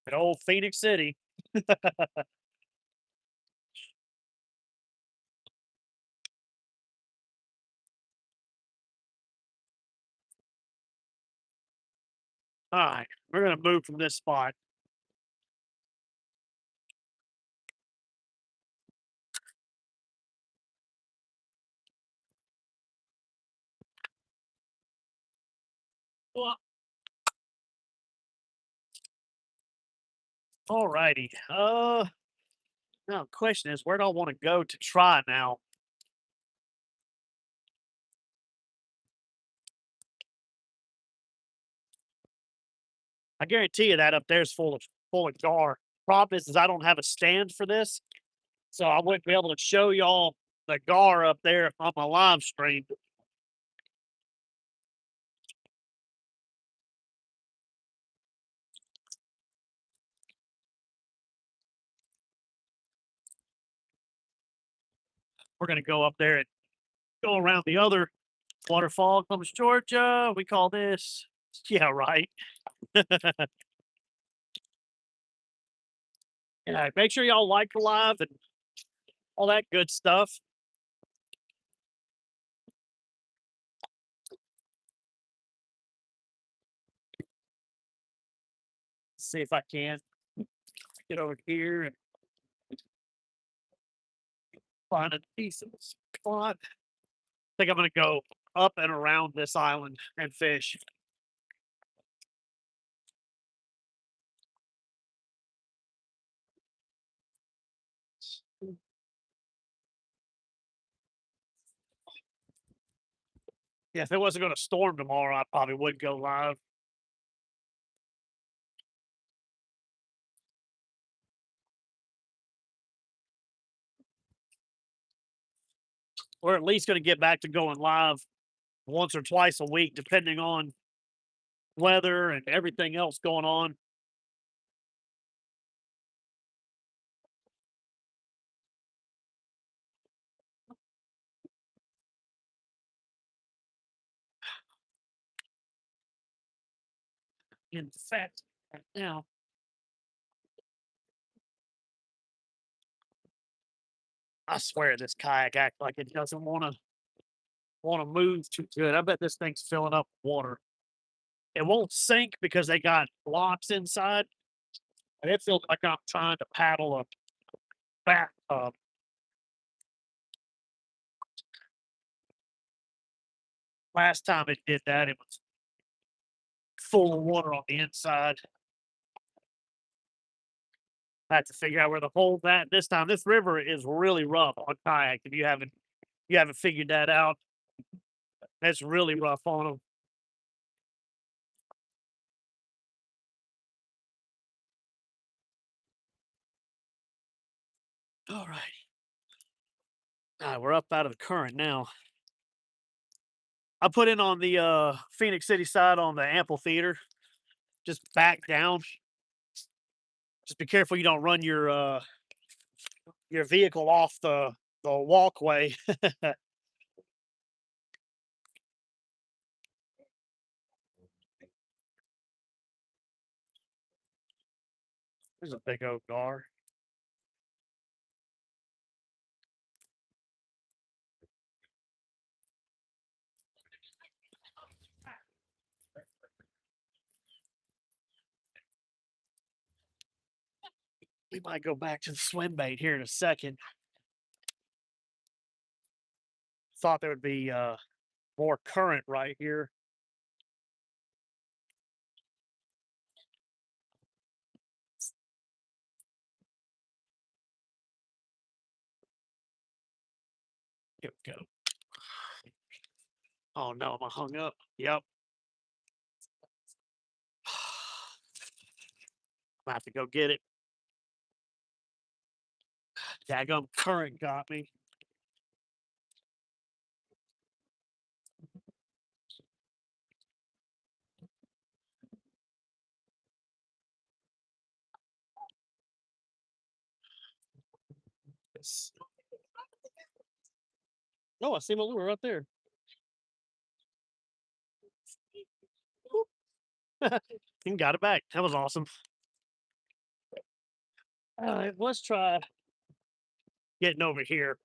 [SPEAKER 1] In old Phoenix City. All right, we're gonna move from this spot. Well, all righty. Now the question is, where do I want to go to try now? I guarantee you that up there is full of gar. Problem is I don't have a stand for this, so I wouldn't be able to show y'all the gar up there on my live stream. We're gonna go up there and go around the other waterfall, Columbus, Georgia. We call this, yeah, right. Yeah, make sure y'all like the live and all that good stuff. See if I can get over here and find a decent spot. I think I'm gonna go up and around this island and fish. Yeah, if it wasn't gonna storm tomorrow, I probably would go live. We're at least going to get back to going live once or twice a week, depending on weather and everything else going on. In fact, right now, I swear this kayak acts like it doesn't want to move too good. I bet this thing's filling up with water. It won't sink because they got blocks inside, and it feels like I'm trying to paddle a bathtub. Last time it did that, it was full of water on the inside. I had to figure out where to hold that this time. This river is really rough on kayak. If you haven't figured that out, it's really rough on them. All right. All right, we're up out of the current now. I put in on the Phoenix City side on the amphitheater. Just back down. Just be careful you don't run your vehicle off the walkway. There's a big oak gar. We might go back to the swim bait here in a second. Thought there would be more current right here. Here we go. Oh no, am I hung up? Yep. I have to go get it. Daggum current got me. Yes. Oh, I see my lure right there. And got it back. That was awesome. All right, let's try getting over here.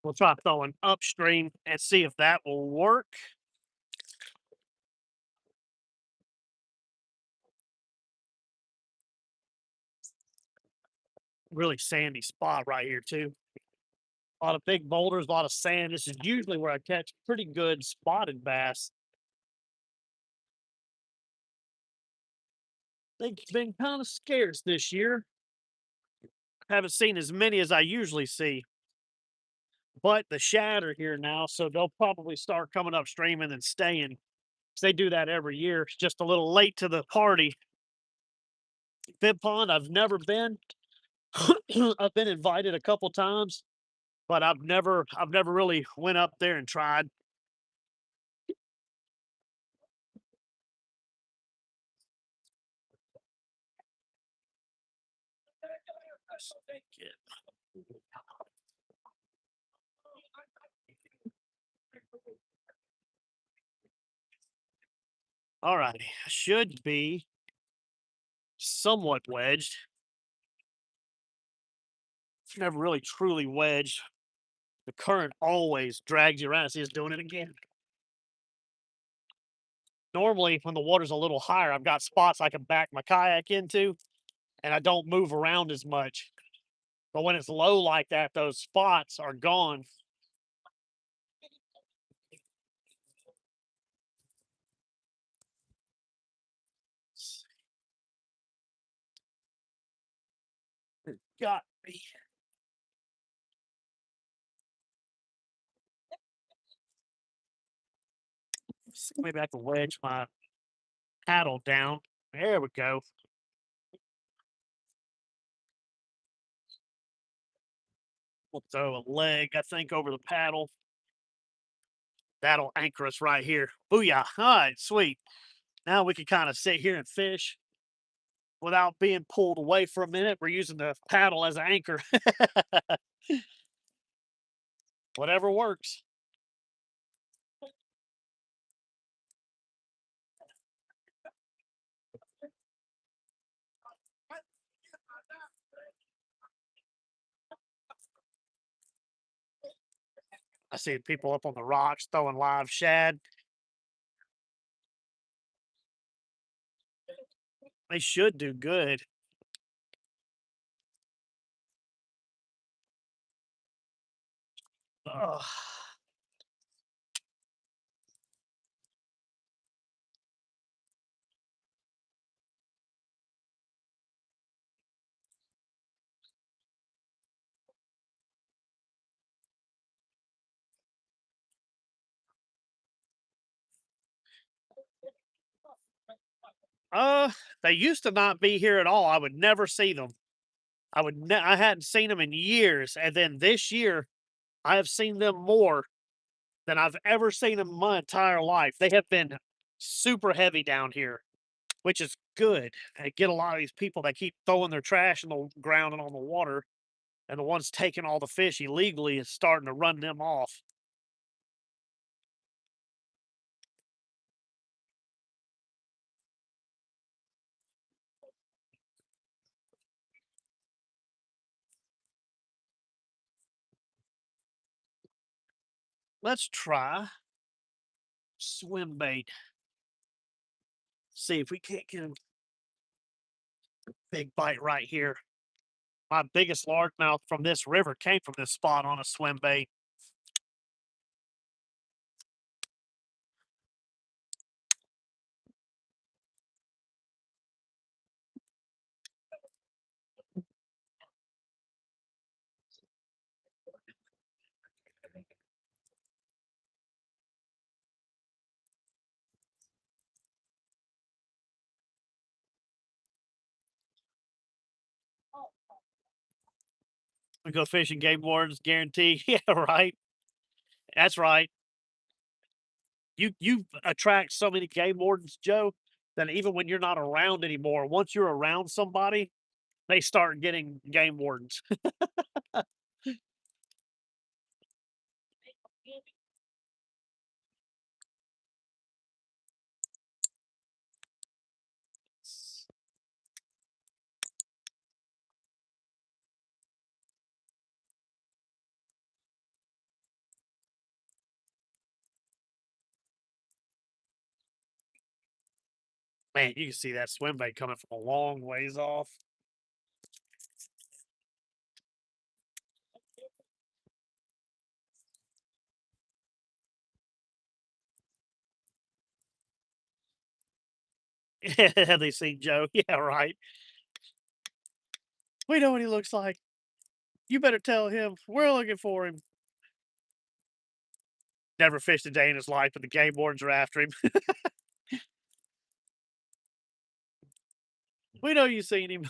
[SPEAKER 1] We'll try throwing upstream and see if that will work. Really sandy spot right here too. A lot of big boulders, a lot of sand. This is usually where I catch pretty good spotted bass. They've been kind of scarce this year. Haven't seen as many as I usually see. But the shad are here now, so they'll probably start coming upstream and then staying. 'Cause they do that every year. It's just a little late to the party. Bib Pond, I've never been. I've been invited a couple times, but I've never really went up there and tried. All righty, should be somewhat wedged. It's never really truly wedged. The current always drags you around. See, it's doing it again. Normally, when the water's a little higher, I've got spots I can back my kayak into, and I don't move around as much. But when it's low like that, those spots are gone. Got me. Maybe I can wedge my paddle down. There we go. We'll throw a leg, I think, over the paddle. That'll anchor us right here. Booyah. All right, sweet. Now we can kind of sit here and fish without being pulled away for a minute. We're using the paddle as an anchor. Whatever works. I see people up on the rocks throwing live shad. They should do good. Ugh. Uh, they used to not be here at all. I would never see them. I hadn't seen them in years, and then this year I have seen them more than I've ever seen them in my entire life. They have been super heavy down here, which is good. I get a lot of these people that keep throwing their trash in the ground and on the water, and the ones taking all the fish illegally is starting to run them off. Let's try swim bait. See if we can't get a big bite right here. My biggest largemouth from this river came from this spot on a swim bait. We go fishing, game wardens guarantee. Yeah, right. That's right. You attract so many game wardens, Joe, that even when you're not around anymore, once you're around somebody, they start getting game wardens. Man, you can see that swim bait coming from a long ways off. Have they seen Joe? Yeah, right. We know what he looks like. You better tell him we're looking for him. Never fished a day in his life, but the game wardens are after him. We know you seen him.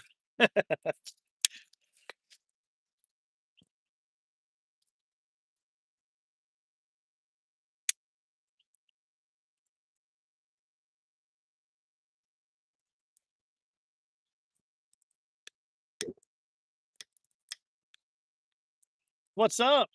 [SPEAKER 1] What's up?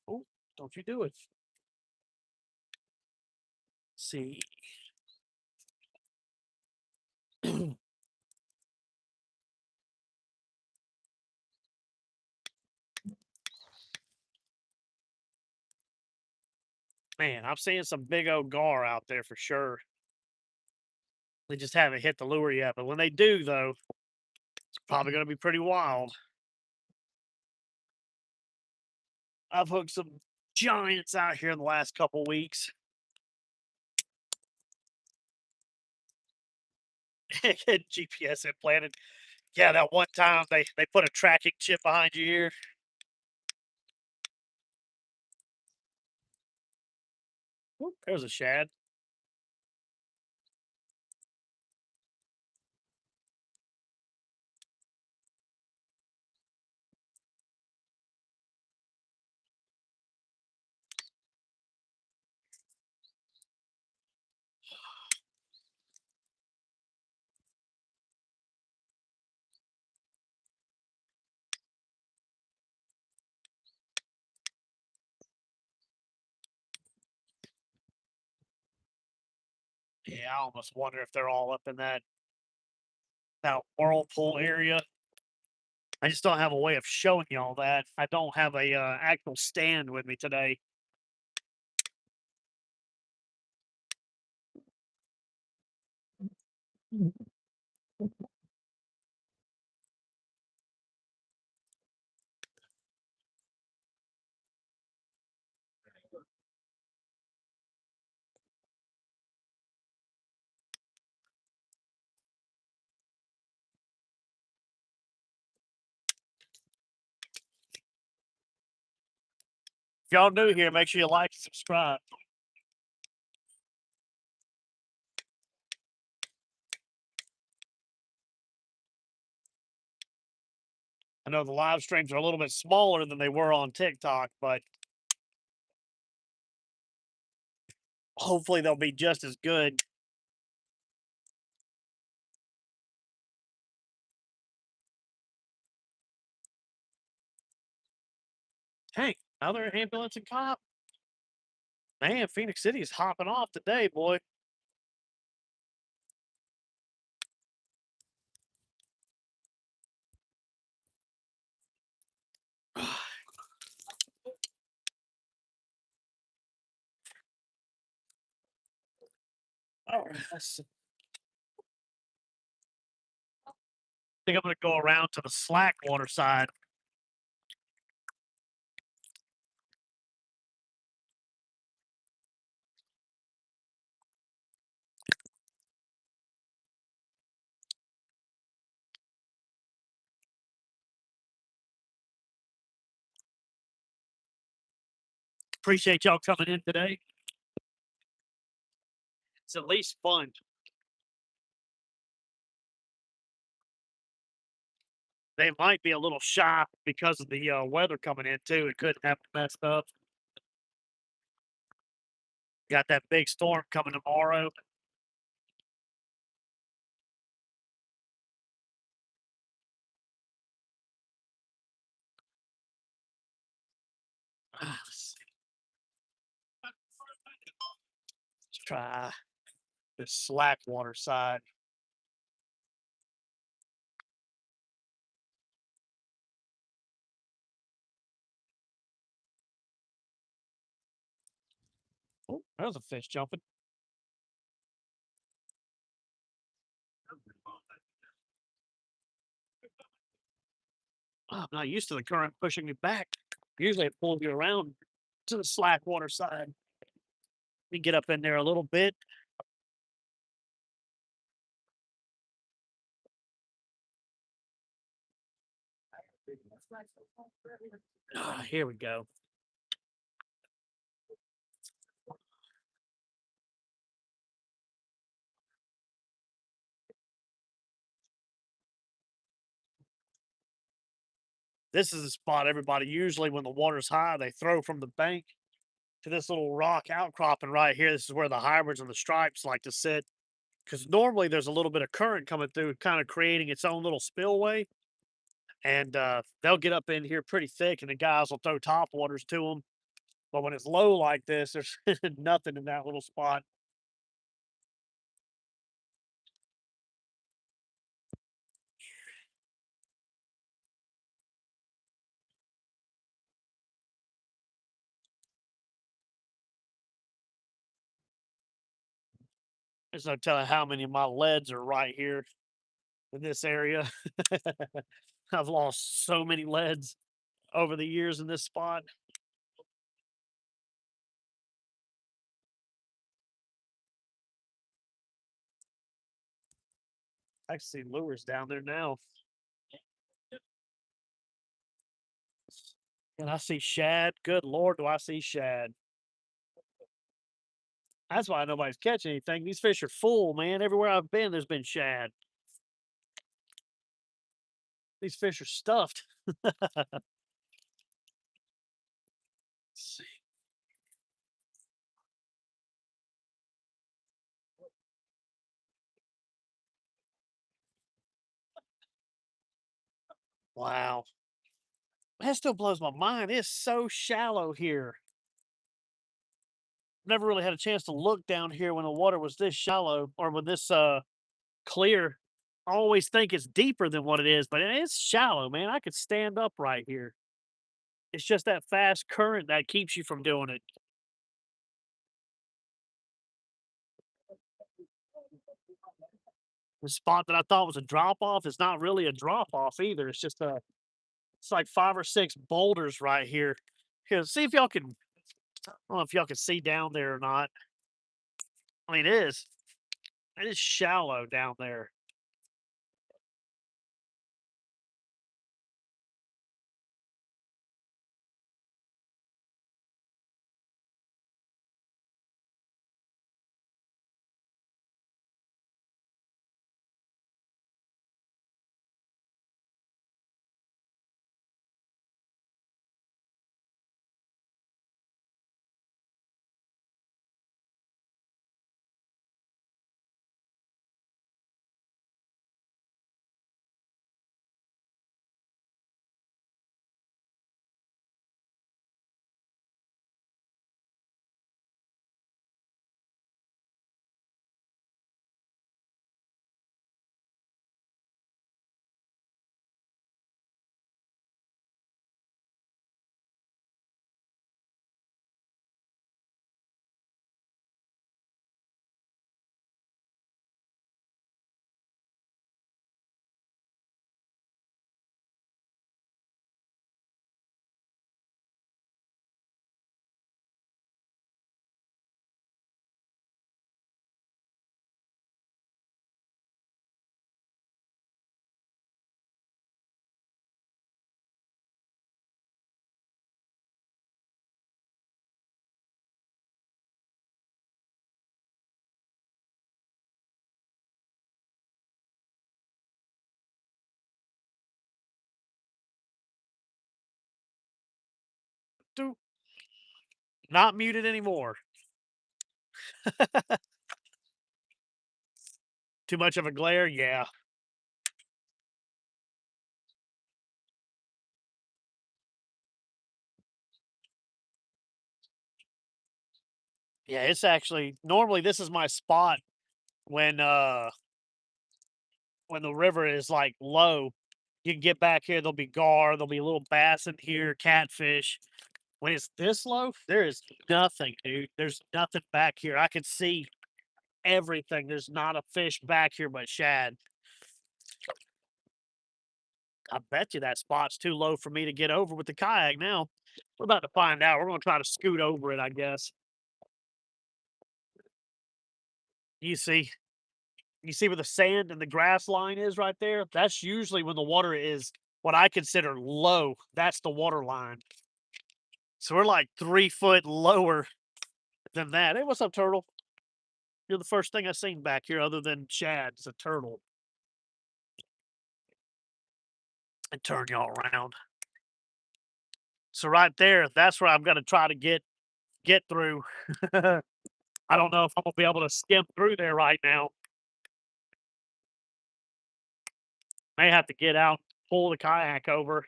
[SPEAKER 1] Oh, don't you do it. See. Man, I'm seeing some big old gar out there for sure. They just haven't hit the lure yet, but when they do, though, it's probably going to be pretty wild. I've hooked some giants out here in the last couple weeks. GPS implanted. Yeah, that one time they put a tracking chip behind your ear. Oop, there's a shad. Yeah, I almost wonder if they're all up in that whirlpool area. I just don't have a way of showing y'all that. I don't have a actual stand with me today. If y'all new here, make sure you like and subscribe. I know the live streams are a little bit smaller than they were on TikTok, but hopefully they'll be just as good. Hey, another ambulance and cop. Man, Phoenix City is hopping off today, boy. All right, think I'm gonna go around to the slack water side. Appreciate y'all coming in today. It's at least fun. They might be a little shy because of the weather coming in too. It could have messed up. Got that big storm coming tomorrow. Let's try this slack water side. Oh, there's a fish jumping. Oh, I'm not used to the current pushing me back. Usually it pulls you around to the slack water side. Let me get up in there a little bit. Here we go. This is a spot everybody usually, when the water's high, they throw from the bank to this little rock outcropping right here. This is where the hybrids and the stripes like to sit, because normally there's a little bit of current coming through, kind of creating its own little spillway. And they'll get up in here pretty thick, and the guys will throw top waters to them. But when it's low like this, there's nothing in that little spot. There's no telling how many of my leads are right here in this area. I've lost so many leads over the years in this spot. I can see lures down there now. And I see shad. Good Lord, do I see shad. That's why nobody's catching anything. These fish are full, man. Everywhere I've been, there's been shad. These fish are stuffed. See. Wow. That still blows my mind. It's so shallow here. Never really had a chance to look down here when the water was this shallow or when this clear. I always think it's deeper than what it is, but it's shallow, man. I could stand up right here. It's just that fast current that keeps you from doing it. The spot that I thought was a drop off is not really a drop off either. It's just it's like 5 or 6 boulders right here. Here, see if y'all can. I don't know if y'all can see down there or not. I mean, it is shallow down there. Do not muted anymore. Too much of a glare? Yeah. Yeah, it's actually normally this is my spot when when the river is like low. You can get back here, there'll be gar, there'll be little bass in here, catfish. When it's this low, there is nothing, dude. There's nothing back here. I can see everything. There's not a fish back here but shad. I bet you that spot's too low for me to get over with the kayak now. We're about to find out. We're gonna try to scoot over it, I guess. You see, you see where the sand and the grass line is right there? That's usually when the water is what I consider low. That's the water line. So we're like 3 foot lower than that. Hey, what's up, turtle? You're the first thing I seen back here other than Chad. It's a turtle. And turn y'all around. So right there, that's where I'm gonna try to get through. I don't know if I'm gonna be able to skim through there right now. May have to get out, pull the kayak over.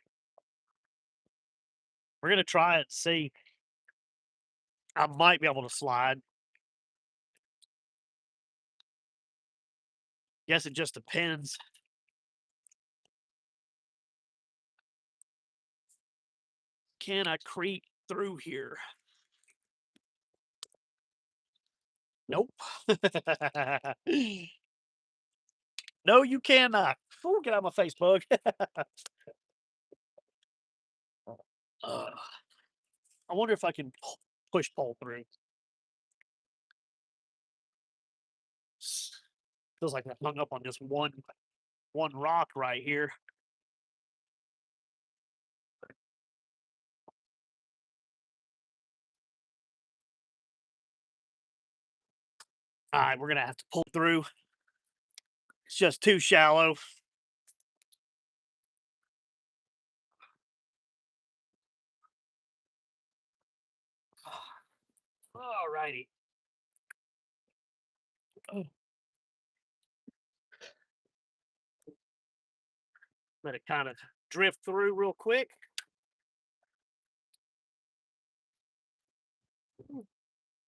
[SPEAKER 1] We're gonna try it and see. I might be able to slide. Guess it just depends. Can I creep through here? Nope. No, you cannot. Ooh, get out of my face, bug. Ugh. I wonder if I can push pull through. Feels like I hung up on just one. one rock right here. All right, we're gonna have to pull through. It's just too shallow. All righty. Oh, let it kind of drift through real quick.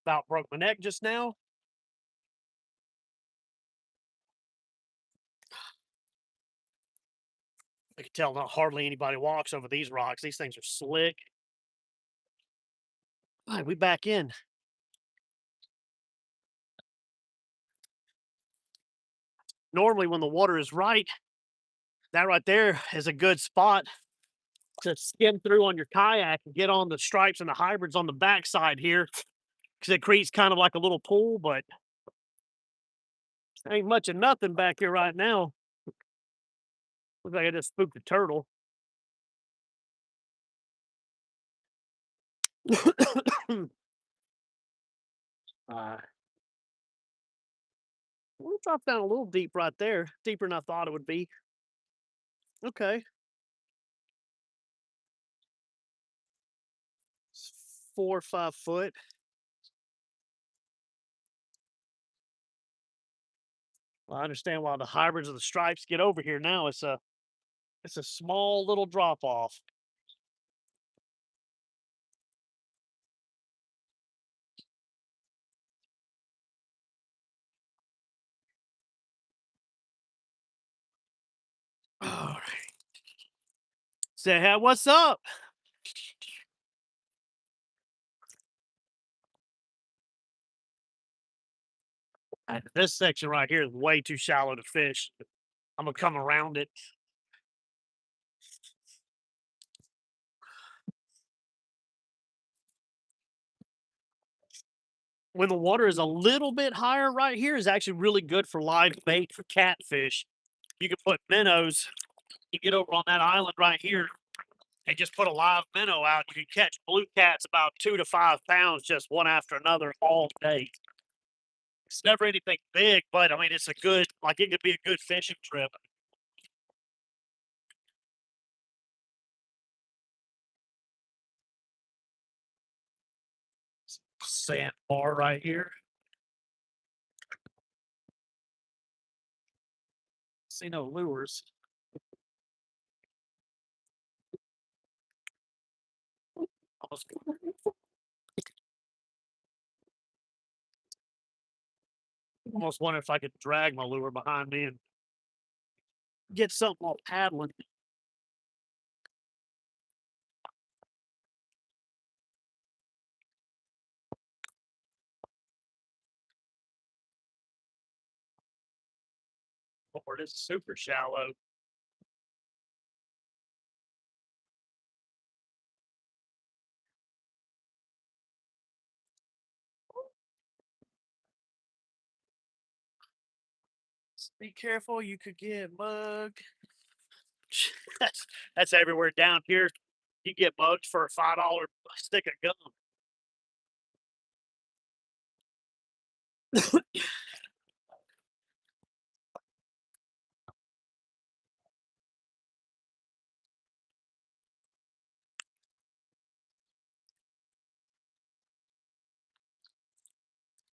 [SPEAKER 1] About broke my neck just now. I can tell not hardly anybody walks over these rocks. These things are slick. All right, we back in. Normally, when the water is right, that right there is a good spot to skim through on your kayak and get on the stripes and the hybrids on the backside here because it creates kind of like a little pool, but ain't much of nothing back here right now. Looks like I just spooked a turtle. uh, we'll drop down a little deep right there, deeper than I thought it would be. Okay, it's 4 or 5 foot. Well, I understand why the hybrids of the stripes get over here now. It's a small little drop off. All right. Say, hey, what's up? This section right here is way too shallow to fish. I'm gonna come around it. When the water is a little bit higher right here is actually really good for live bait for catfish. You can put minnows. You get over on that island right here and just put a live minnow out. You can catch blue cats about 2 to 5 pounds, just one after another all day. It's never anything big, but I mean, it's a good, like it could be a good fishing trip. Sandbar right here. See no lures. Almost, almost wonder if I could drag my lure behind me and get something while paddling. Lord, it's super shallow. Be careful, you could get mugged. That's everywhere down here. You get mugged for a $5 stick of gum.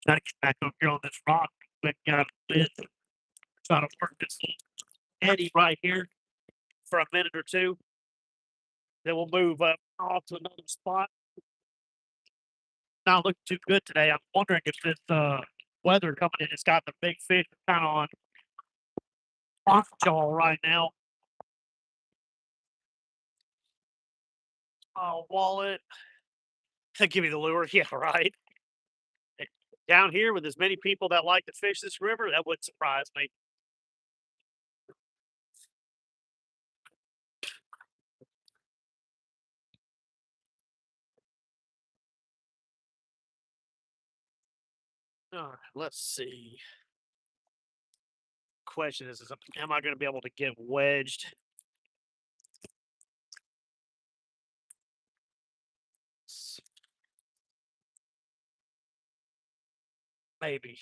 [SPEAKER 1] Gotta get back up here on this rock. But got a bit. Try to work this eddy right here for a minute or two. Then we'll move up off to another spot. Not looking too good today. I'm wondering if this weather coming in has got the big fish kind of on lockjaw right now. Oh, wallet. Give me the lure. Yeah, right. Down here with as many people that like to fish this river, that wouldn't surprise me. All right, let's see. question is am I going to be able to get wedged? Maybe.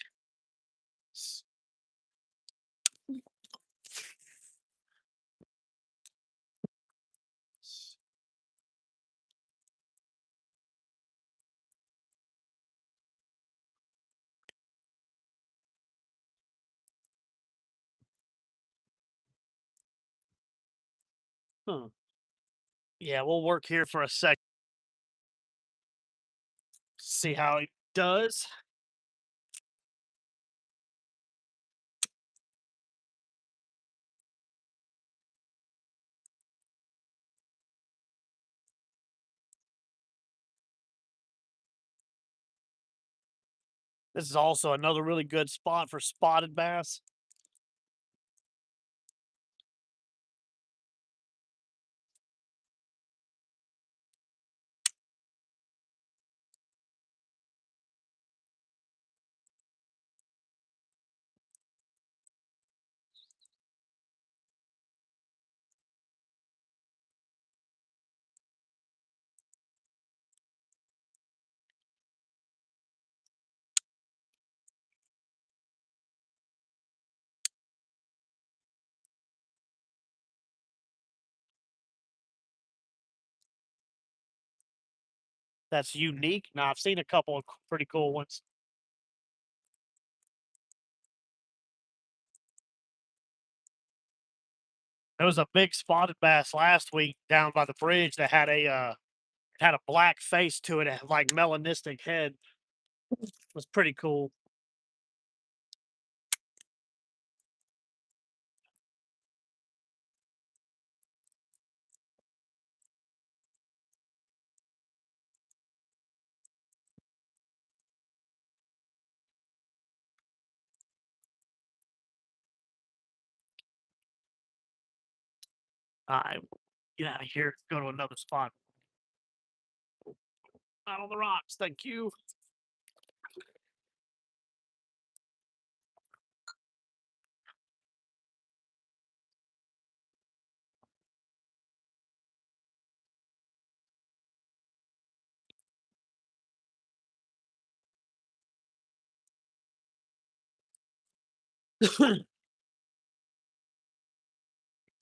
[SPEAKER 1] S- s- Huh. Yeah, we'll work here for a sec. See how he does. This is also another really good spot for spotted bass. That's unique. Now I've seen a couple of pretty cool ones. There was a big spotted bass last week down by the bridge that had a black face to it, like melanistic head. It was pretty cool. I get out of here. Go to another spot. Out on the rocks. Thank you. There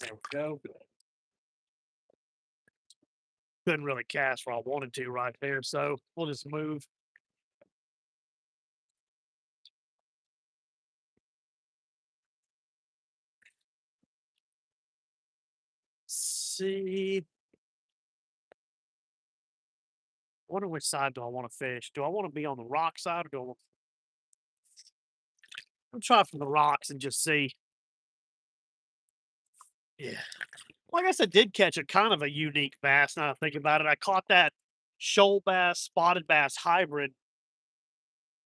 [SPEAKER 1] we go. Couldn't really cast where I wanted to right there, so we'll just move. See, wonder which side do I want to fish? Do I want to be on the rock side or do I want... I'm try from the rocks and just see. Yeah. Well, I guess I did catch a kind of a unique bass now that I think about it. I caught that shoal bass, spotted bass hybrid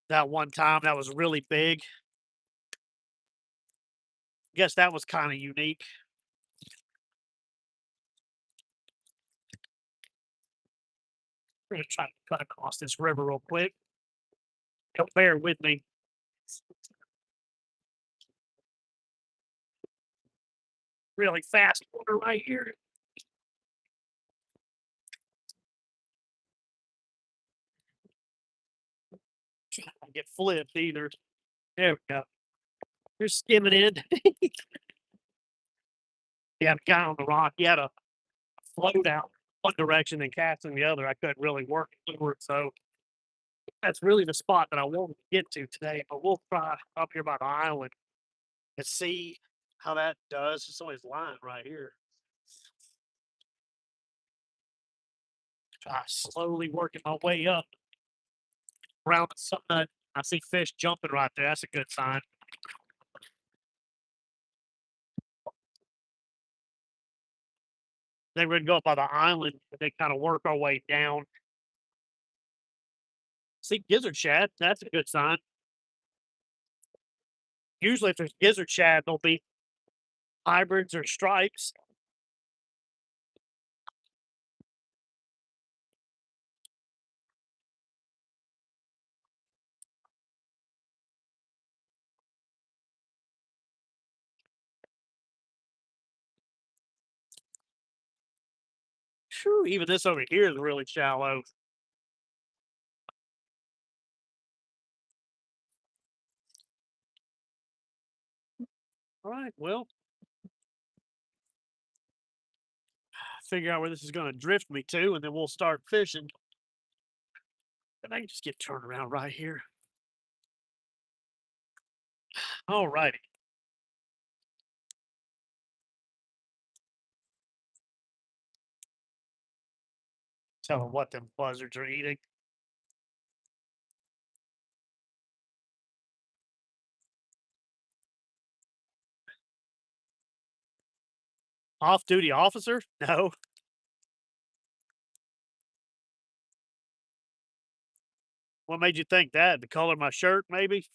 [SPEAKER 1] that one time that was really big. Guess that was kind of unique. We're gonna try to cut across this river real quick. Don't bear with me. Really fast water right here. Try not to get flipped either. There we go. You're skimming in. Yeah, the guy on the rock, he had a float out one direction and casting the other. I couldn't really work over it. So that's really the spot that I wanted to get to today. But we'll try up here by the island and see how that does. It's always line right here. Try slowly working my way up around the sun. I see fish jumping right there. That's a good sign. Then we're gonna go up by the island and then kind of work our way down. See gizzard shad. That's a good sign. Usually, if there's gizzard shad, there'll be hybrids or stripes. Phew, even this over here is really shallow. All right, well, figure out where this is going to drift me to, and then we'll start fishing. And I can just get turned around right here. All righty. Tell them what them buzzards are eating. Off-duty officer? No. What made you think that? The color of my shirt, maybe?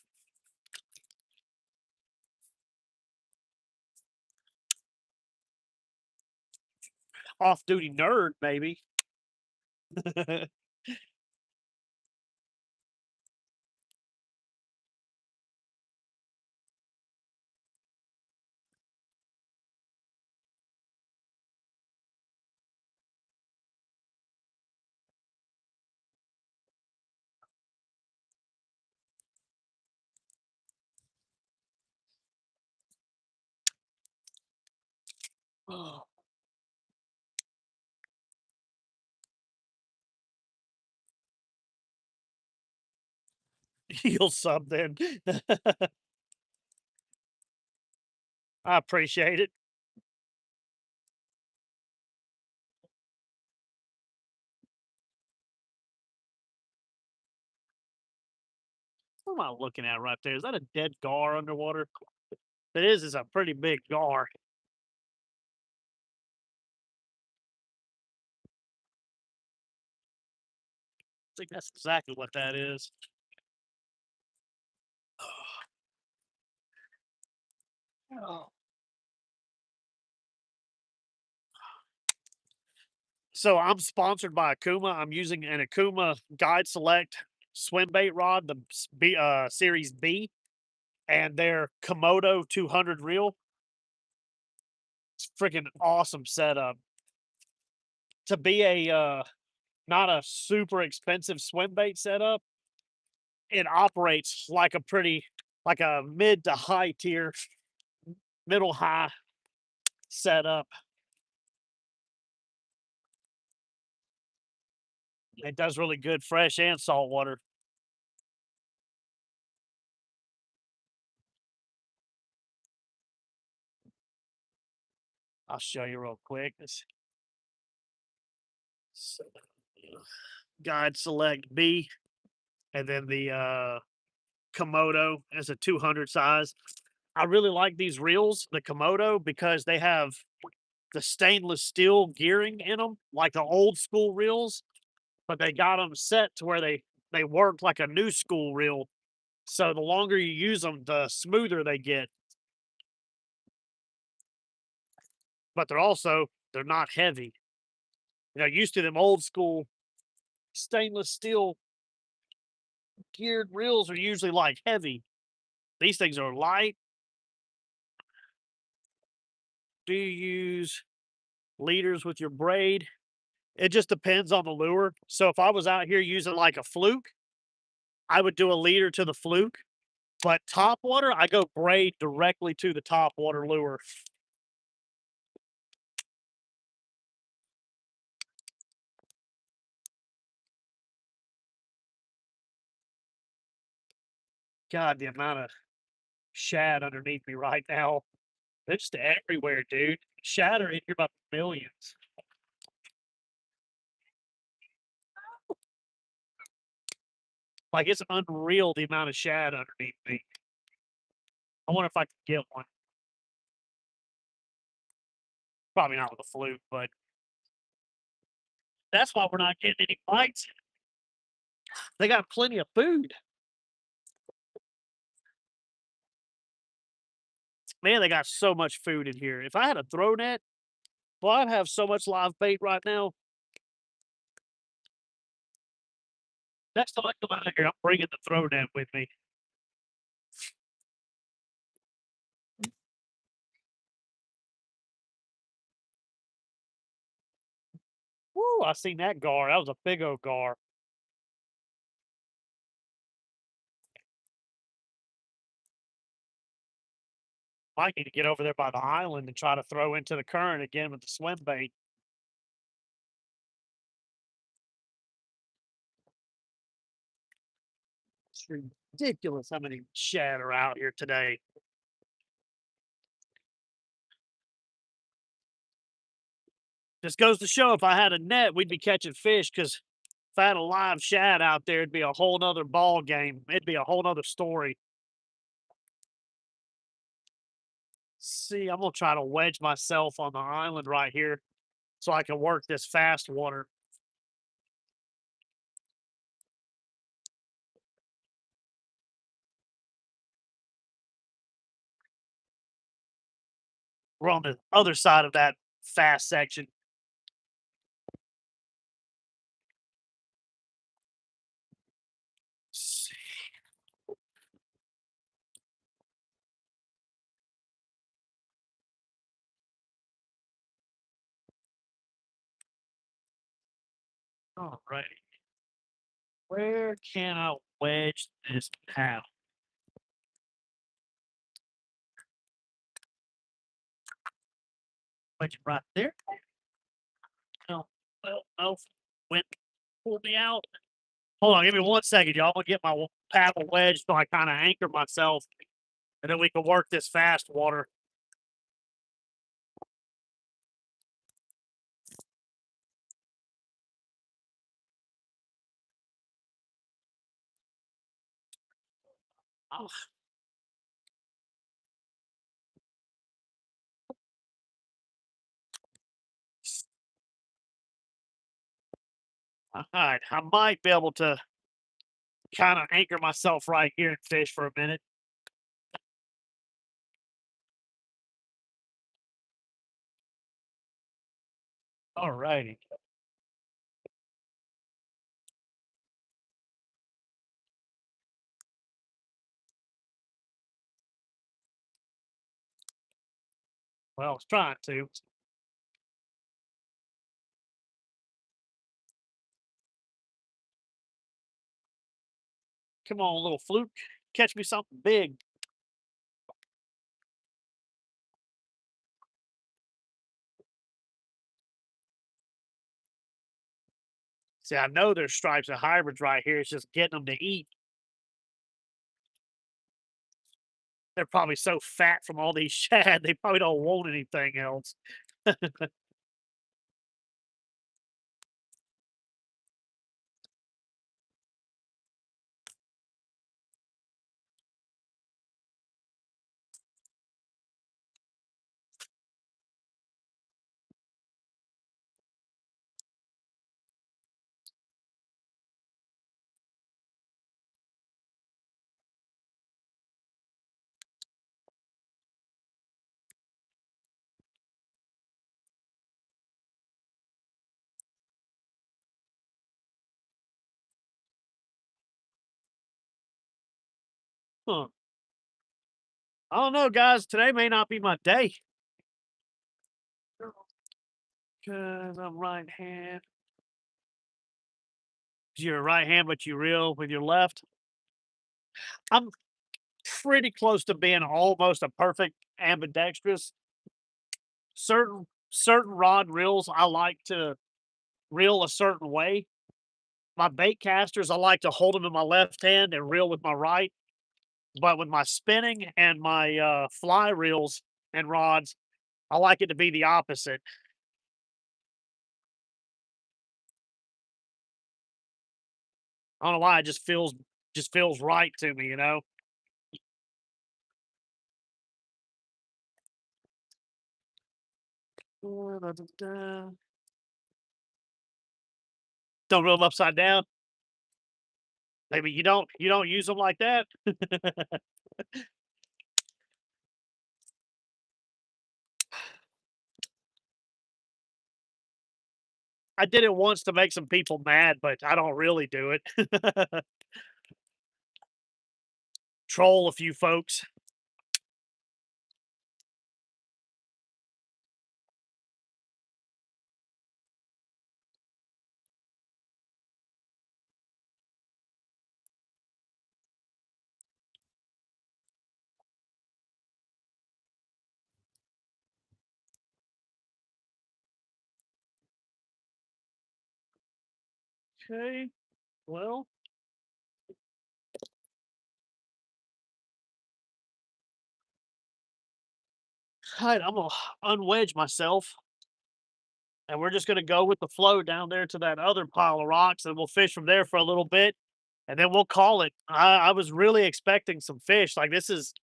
[SPEAKER 1] Off-duty nerd, maybe. Oh, you'll sub then. I appreciate it. What am I looking at right there? Is that a dead gar underwater? It is a pretty big gar. I think that's exactly what that is. Oh. So I'm sponsored by Okuma. I'm using an Okuma Guide Select swim bait rod, the Series B, and their Komodo 200 reel. It's freaking awesome setup. To be a not a super expensive swim bait setup, it operates like a like a mid to high tier, middle high setup. It does really good fresh and salt water. I'll show you real quick. This so, Guide Select B, and then the Komodo as a 200 size. I really like these reels, the Komodo, because they have the stainless steel gearing in them, like the old school reels, but they got them set to where they work like a new school reel. So the longer you use them, the smoother they get. But they're not heavy. Used to them old school stainless steel geared reels are usually like heavy. These things are light. Do you use leaders with your braid? It just depends on the lure. So if I was out here using like a fluke, I would do a leader to the fluke. But top water, I go braid directly to the top water lure. God, the amount of shad underneath me right now. They're just everywhere, dude. Shad are in here by millions. Like it's unreal the amount of shad underneath me. I wonder if I can get one. Probably not with a fluke, but that's why we're not getting any bites. They got plenty of food. Man, they got so much food in here. If I had a throw net, well, I'd have so much live bait right now. Next time I come out here, I'm bringing the throw net with me. Woo, I seen that gar. That was a big old gar. Might need to get over there by the island and try to throw into the current again with the swim bait. It's ridiculous how many shad are out here today. Just goes to show if I had a net, we'd be catching fish because if I had a live shad out there, it'd be a whole nother ball game. It'd be a whole nother story. See, I'm gonna try to wedge myself on the island right here so I can work this fast water. We're on the other side of that fast section. All right. Where can I wedge this paddle? Wedge it right there. No, well, no, wind pulled me out. Hold on, give me 1 second, y'all. I'm gonna get my paddle wedged so I kind of anchor myself, and then we can work this fast water. Oh, all right, I might be able to kind of anchor myself right here and fish for a minute. All righty. Well, I was trying to. Come on, little fluke. Catch me something big. See, I know there's stripes and hybrids right here. It's just getting them to eat. They're probably so fat from all these shad, they probably don't want anything else. Huh. I don't know, guys. Today may not be my day. Because I'm right hand. You're right hand, but you reel with your left. I'm pretty close to being almost a perfect ambidextrous. Certain rod reels, I like to reel a certain way. My bait casters, I like to hold them in my left hand and reel with my right. But with my spinning and my fly reels and rods, I like it to be the opposite. I don't know why it just feels right to me, you know. Don't reel them upside down. Maybe you don't use them like that. I did it once to make some people mad, but I don't really do it. Troll a few folks. Okay. Well, all right, I'm gonna unwedge myself and we're just gonna go with the flow down there to that other pile of rocks and we'll fish from there for a little bit and then we'll call it. I was really expecting some fish. Like this is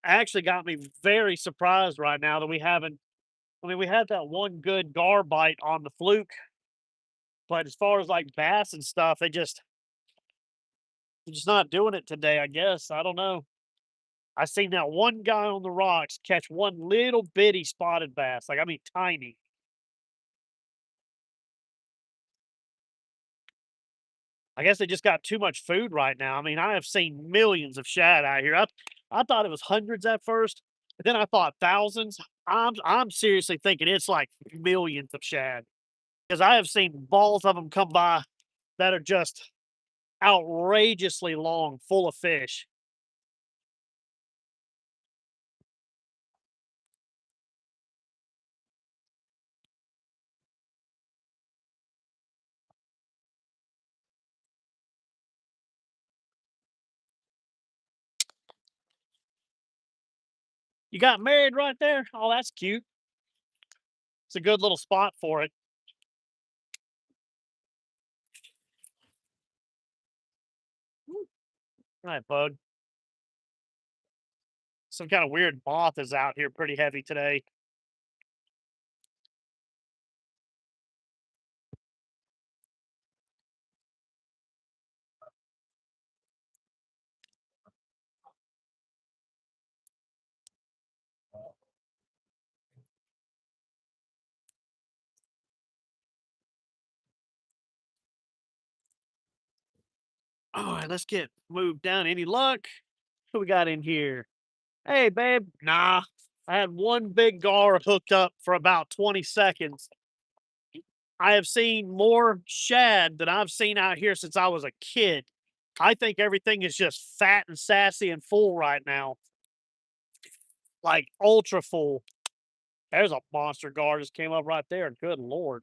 [SPEAKER 1] actually got me very surprised right now that we haven't. I mean, we had that one good gar bite on the fluke, but as far as like bass and stuff, they're just not doing it today, I guess. I don't know. I seen that one guy on the rocks catch one little bitty spotted bass. Like, I mean, tiny. I guess they just got too much food right now. I mean, I have seen millions of shad out here. I thought it was hundreds at first, but then I thought thousands. I'm seriously thinking it's like millions of shad because I have seen balls of them come by that are just outrageously long, full of fish. You got married right there? Oh, that's cute. It's a good little spot for it. All right, bud. Some kind of weird moth is out here pretty heavy today. All right, let's get moved down. Any luck? Who we got in here? Hey, babe. Nah, I had one big gar hooked up for about 20 seconds. I have seen more shad than I've seen out here since I was a kid. I think everything is just fat and sassy and full right now, like ultra full. There's a monster gar just came up right there. Good lord.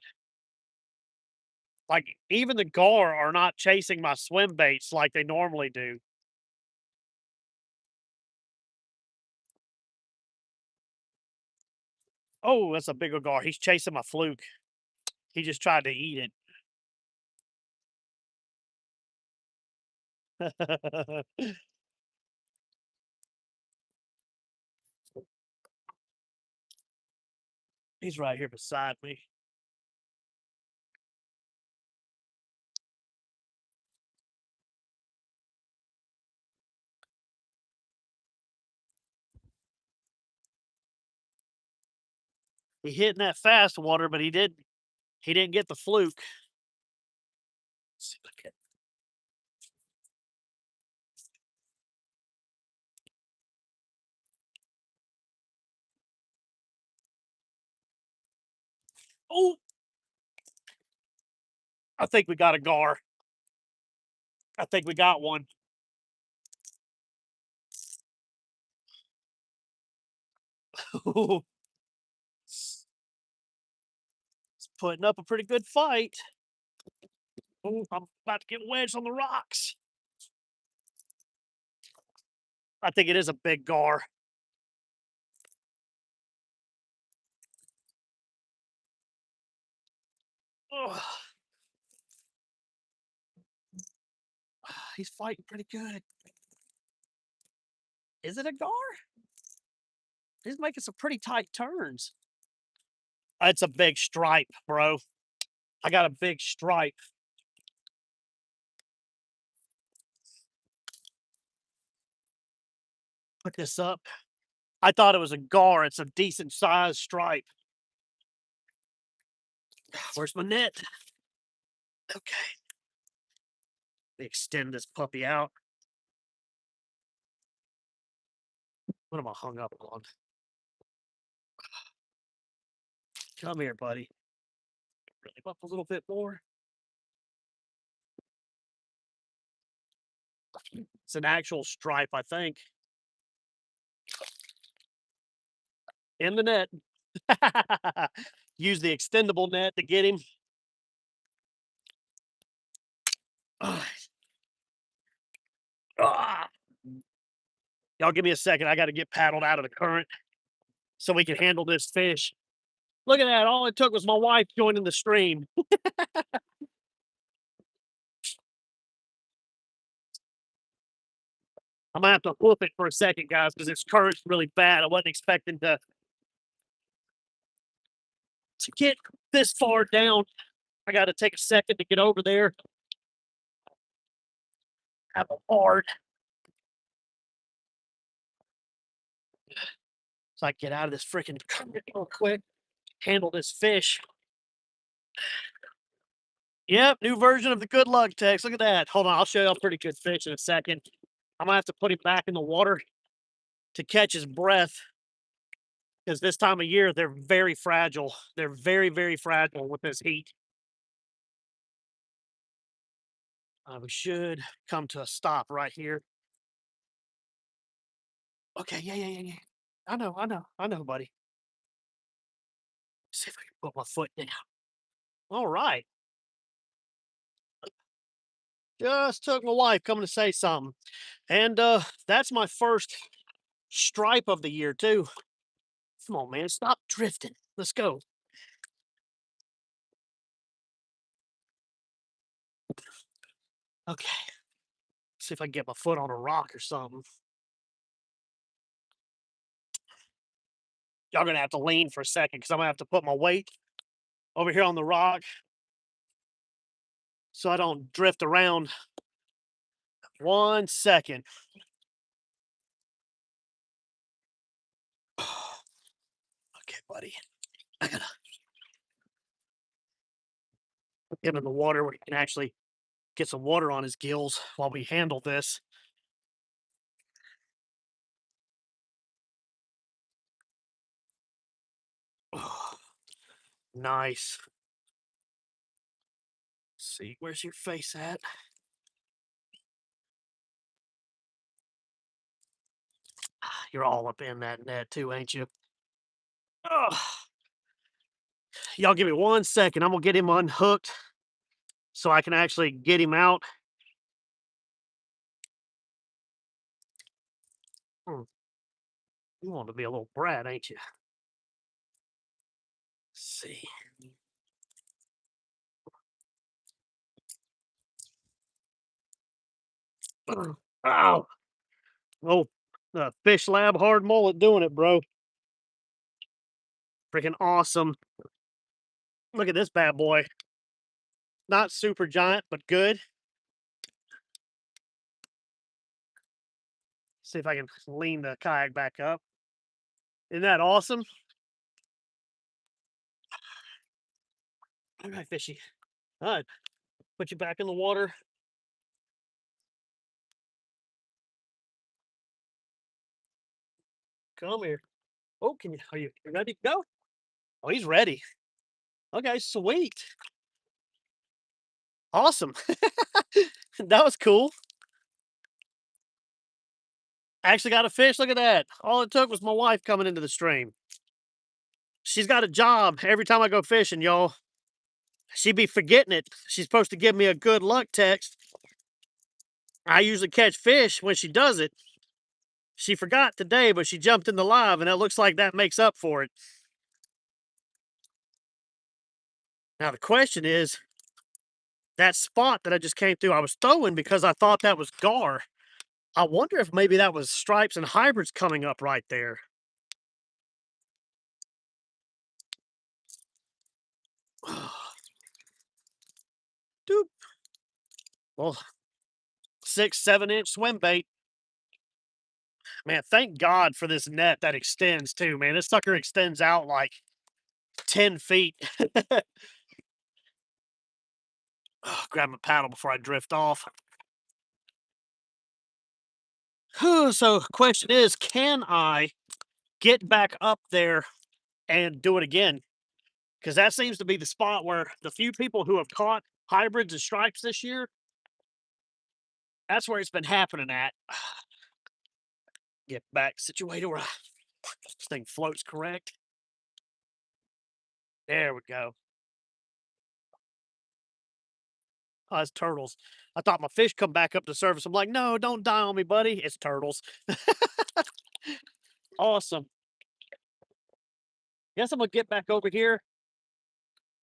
[SPEAKER 1] Like even the gar are not chasing my swim baits like they normally do. Oh, that's a bigger gar. He's chasing my fluke. He just tried to eat it. He's right here beside me. He hit in that fast water, but he didn't get the fluke. Let's see if I can- Oh, I think we got a gar. I think we got one. It's putting up a pretty good fight. Oh, I'm about to get wedged on the rocks. I think it is a big gar. Ugh, he's fighting pretty good. Is it a gar? He's making some pretty tight turns. It's a big stripe, bro. I got a big stripe. Put this up. I thought it was a gar. It's a decent sized stripe. Where's my net? Okay. Let me extend this puppy out. What am I hung up on? Come here, buddy. Really up a little bit more. It's an actual stripe, I think. In the net. Use the extendable net to get him. Ugh. Ah. Y'all give me a second. I got to get paddled out of the current so we can handle this fish. Look at that. All it took was my wife joining the stream. I'm gonna have to whoop it for a second, guys, because this current's really bad. I wasn't expecting to get this far down. I got to take a second to get over there. Have a hard so I can get out of this freaking current real quick. Handle this fish. Yep, new version of the good luck text. Look at that. Hold on, I'll show you a pretty good fish in a second. I'm gonna have to put him back in the water to catch his breath because this time of year they're very fragile. They're very, very fragile with this heat. We should come to a stop right here. Okay, yeah. I know, buddy. See if I can put my foot down. All right. Just took my wife coming to say something. And that's my first stripe of the year too. Come on, man, stop drifting. Let's go. Okay. See if I can get my foot on a rock or something. Y'all gonna have to lean for a second because I'm gonna have to put my weight over here on the rock so I don't drift around. 1 second. Okay, buddy. I gotta get him in the water where he can actually get some water on his gills while we handle this. Nice. See, where's your face at? You're all up in that net too, ain't you? Ugh. Y'all give me 1 second. I'm gonna get him unhooked so I can actually get him out. Hmm, you want to be a little brat, ain't you? See. Ow! Oh, Fish Lab hard mullet doing it, bro. Freaking awesome. Look at this bad boy. Not super giant, but good. See if I can lean the kayak back up. Isn't that awesome? All right, fishy. All right, put you back in the water. Come here. Oh, are you ready to go? Oh, he's ready. Okay, sweet. Awesome. That was cool. Actually got a fish. Look at that. All it took was my wife coming into the stream. She's got a job every time I go fishing, y'all. She be forgetting it. She's supposed to give me a good luck text. I usually catch fish when she does it. She forgot today, but she jumped in the live, and it looks like that makes up for it. Now, the question is, that spot that I just came through, I was throwing because I thought that was gar. I wonder if maybe that was stripes and hybrids coming up right there. Doop. Well, 6, 7 inch swim bait. Man, thank God for this net that extends too, man. This sucker extends out like 10 feet. Oh, grab my paddle before I drift off. So, question is, can I get back up there and do it again? Because that seems to be the spot where the few people who have caught hybrids and stripes this year, that's where it's been happening at. Get back situated where this thing floats correct. There we go. Oh, it's turtles. I thought my fish come back up to surface. I'm like, no, don't die on me, buddy. It's turtles. Awesome. Guess I'm gonna get back over here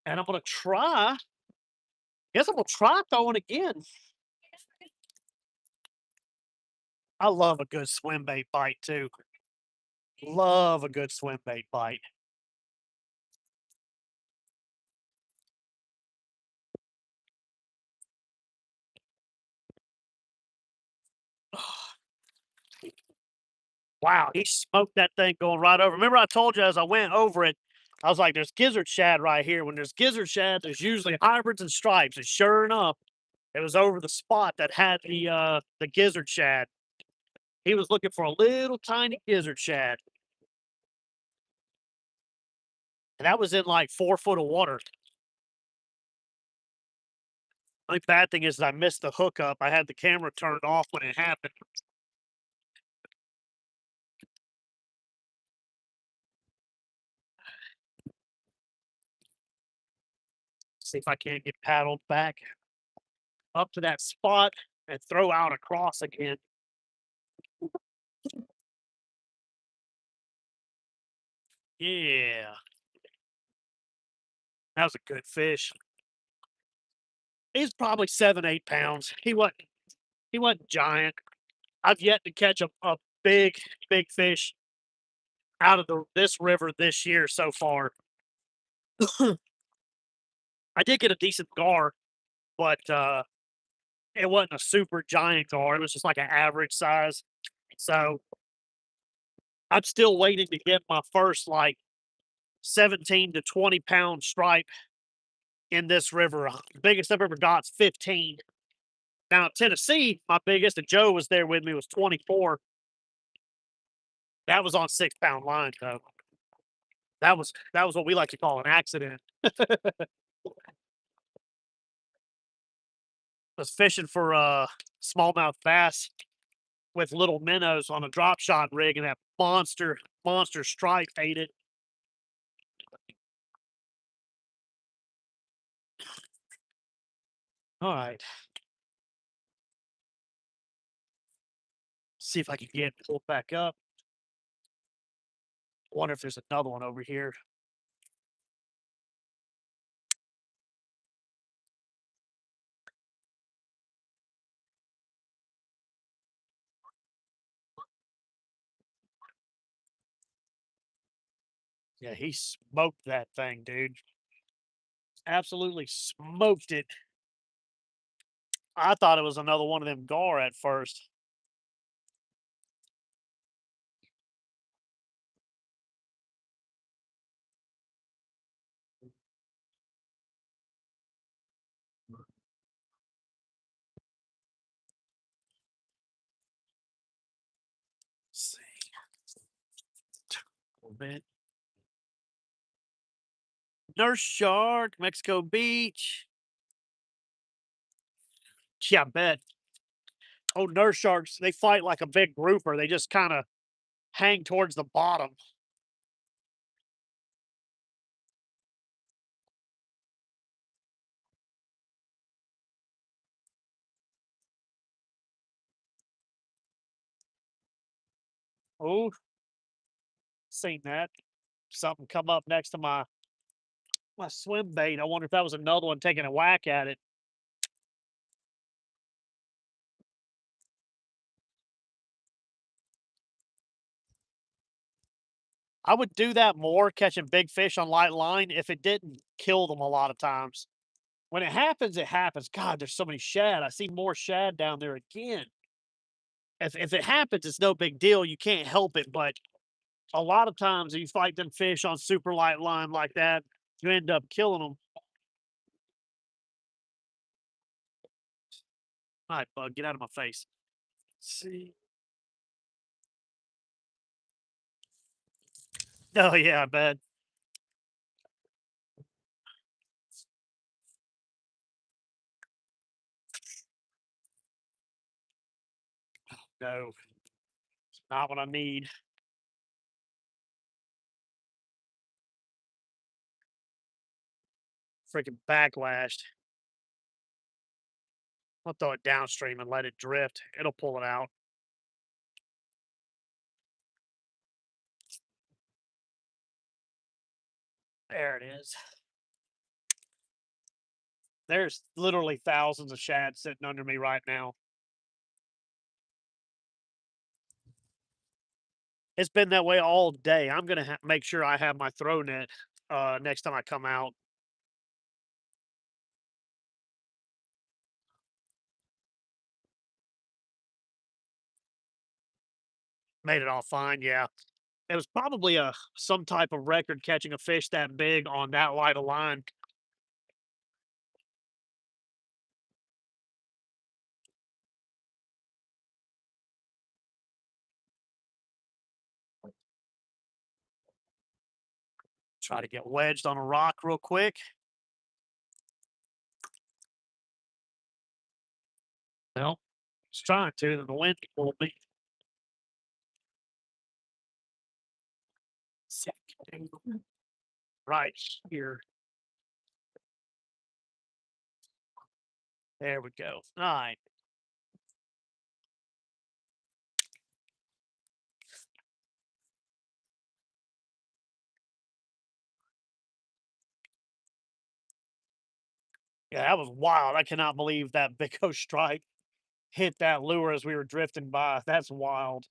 [SPEAKER 1] and I'm gonna try. Guess I'm gonna try throwing again. I love a good swim bait bite too. Love a good swim bait bite. Wow, he smoked that thing going right over. Remember I told you as I went over it, I was like, there's gizzard shad right here. When there's gizzard shad, there's usually hybrids and stripes. And sure enough, it was over the spot that had the gizzard shad. He was looking for a little tiny gizzard shad. And that was in like 4 foot of water. The only bad thing is I missed the hookup. I had the camera turned off when it happened. See if I can't get paddled back up to that spot and throw out across again. Yeah, that was a good fish. He's probably 7, 8 pounds. He wasn't giant. I've yet to catch a big fish out of this river this year so far. I did get a decent gar, but it wasn't a super giant gar. It was just like an average size. So I'm still waiting to get my first like 17 to 20 pound stripe in this river. The biggest I've ever got's 15. Now Tennessee, my biggest, and Joe was there with me, was 24. That was on 6 pound line though. That was what we like to call an accident. Was fishing for smallmouth bass with little minnows on a drop shot rig, and that monster stripe ate it. All right, see if I can get pulled back up. Wonder if there's another one over here. Yeah, he smoked that thing, dude. Absolutely smoked it. I thought it was another one of them gar at first. Let's see. A little bit. Nurse shark, Mexico Beach. Yeah, I bet. Oh, nurse sharks, they fight like a big grouper. They just kind of hang towards the bottom. Oh, seen that. Something come up next to my swim bait. I wonder if that was another one taking a whack at it. I would do that more catching big fish on light line if it didn't kill them a lot of times. When it happens, it happens. God, there's so many shad. I see more shad down there again. If it happens, it's no big deal. You can't help it. But a lot of times, if you fight them fish on super light line like that, you end up killing them. All right, bug, get out of my face. See. Oh yeah, I bet. No, it's not what I need. Freaking backlashed. I'll throw it downstream and let it drift. It'll pull it out. There it is. There's literally thousands of shad sitting under me right now. It's been that way all day. I'm gonna make sure I have my throw net next time I come out. Made it all fine. Yeah, it was probably a some type of record catching a fish that big on that light of line. Try to get wedged on a rock real quick. Well, it's trying to, then the wind pulled me. Right here. There we go. All right. Yeah, that was wild. I cannot believe that big O strike hit that lure as we were drifting by. That's wild.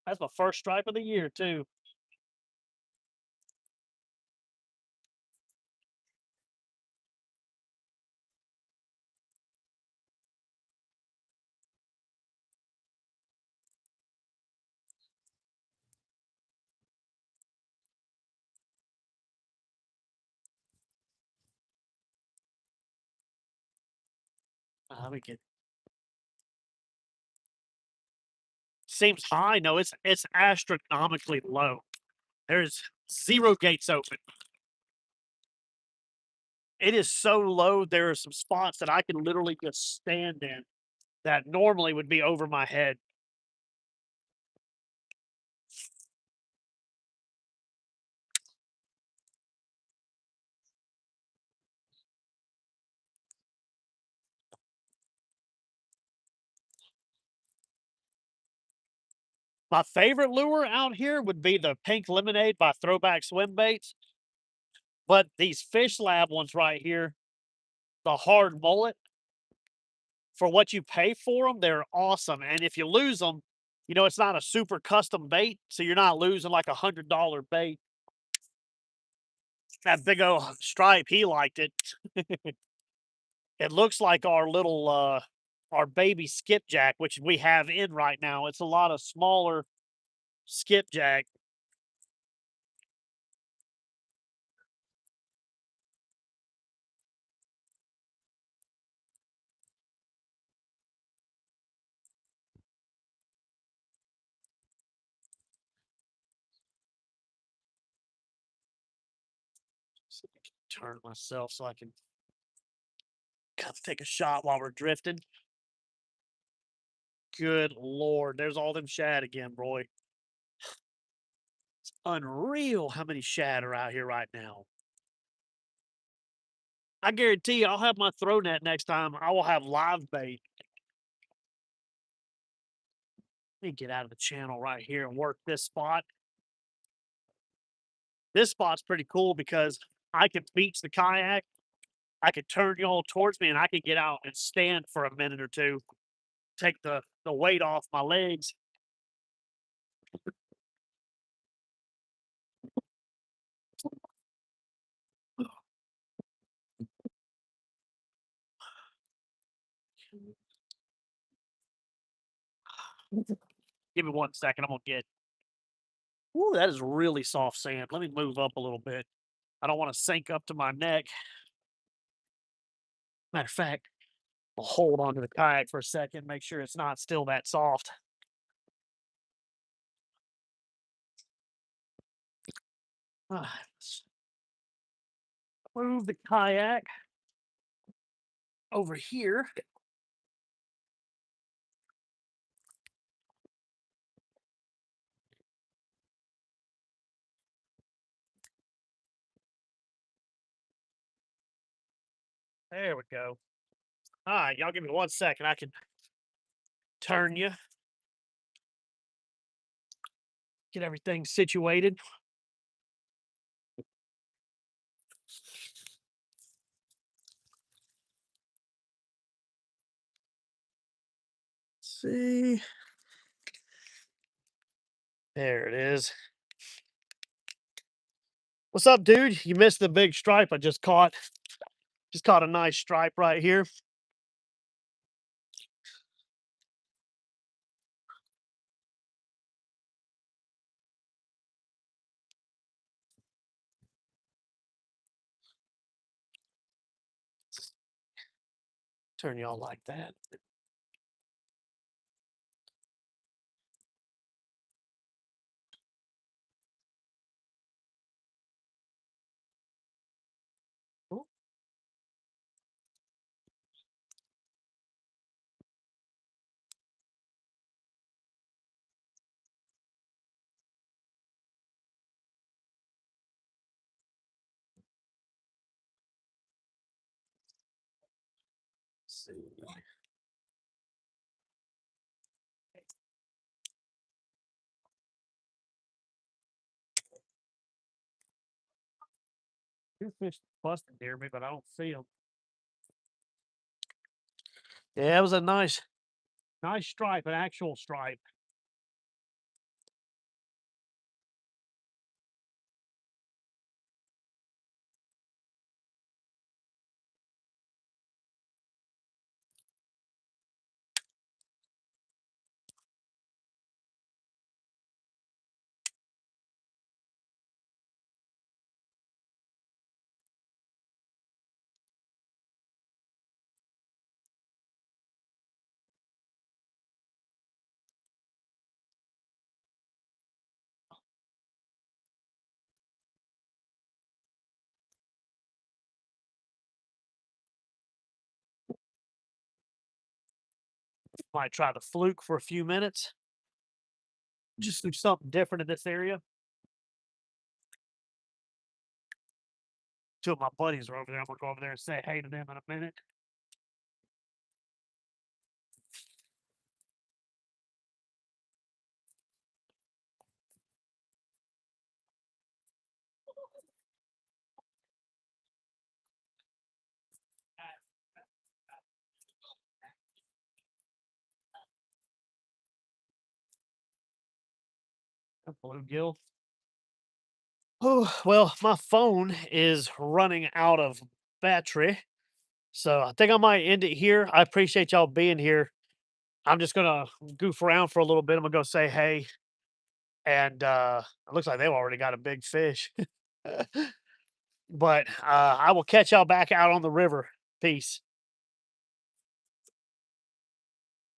[SPEAKER 1] That's my first stripe of the year, too. Let me get. Seems high. No, it's astronomically low. There's zero gates open. It is so low. There are some spots that I can literally just stand in that normally would be over my head. My favorite lure out here would be the pink lemonade by Throwback Swim Baits. But these Fish Lab ones right here, the hard mullet, for what you pay for them, they're awesome. And if you lose them, you know, it's not a super custom bait, so you're not losing like $100 bait. That big old stripe, he liked it. It looks like our little our baby skipjack, which we have in right now. It's a lot of smaller skipjack. So I can turn myself so I can come take a shot while we're drifting. Good lord, there's all them shad again, boy. It's unreal how many shad are out here right now. I guarantee you, I'll have my throw net next time. I will have live bait. Let me get out of the channel right here and work this spot. This spot's pretty cool because I can beach the kayak. I could turn y'all towards me and I could get out and stand for a minute or two, take the weight off my legs. Give me 1 second. I'm gonna get. Ooh, that is really soft sand. Let me move up a little bit. I don't want to sink up to my neck. Matter of fact, I'll hold on to the kayak for a second, make sure it's not still that soft. Let's move the kayak over here. There we go. All right, y'all give me 1 second. I can turn you, get everything situated. See, there it is. What's up, dude? You missed the big stripe I just caught. Just caught a nice stripe right here. Turn y'all like that. Ooh, see. Two fish busted near me, but I don't see them. Yeah, it was a nice stripe, an actual stripe. Might try the fluke for a few minutes. Just do something different in this area. Two of my buddies are over there. I'm gonna go over there and say hey to them in a minute. A bluegill. Oh, well, my phone is running out of battery. So I think I might end it here. I appreciate y'all being here. I'm just gonna goof around for a little bit. I'm gonna go say hey. And it looks like they've already got a big fish. But I will catch y'all back out on the river. Peace.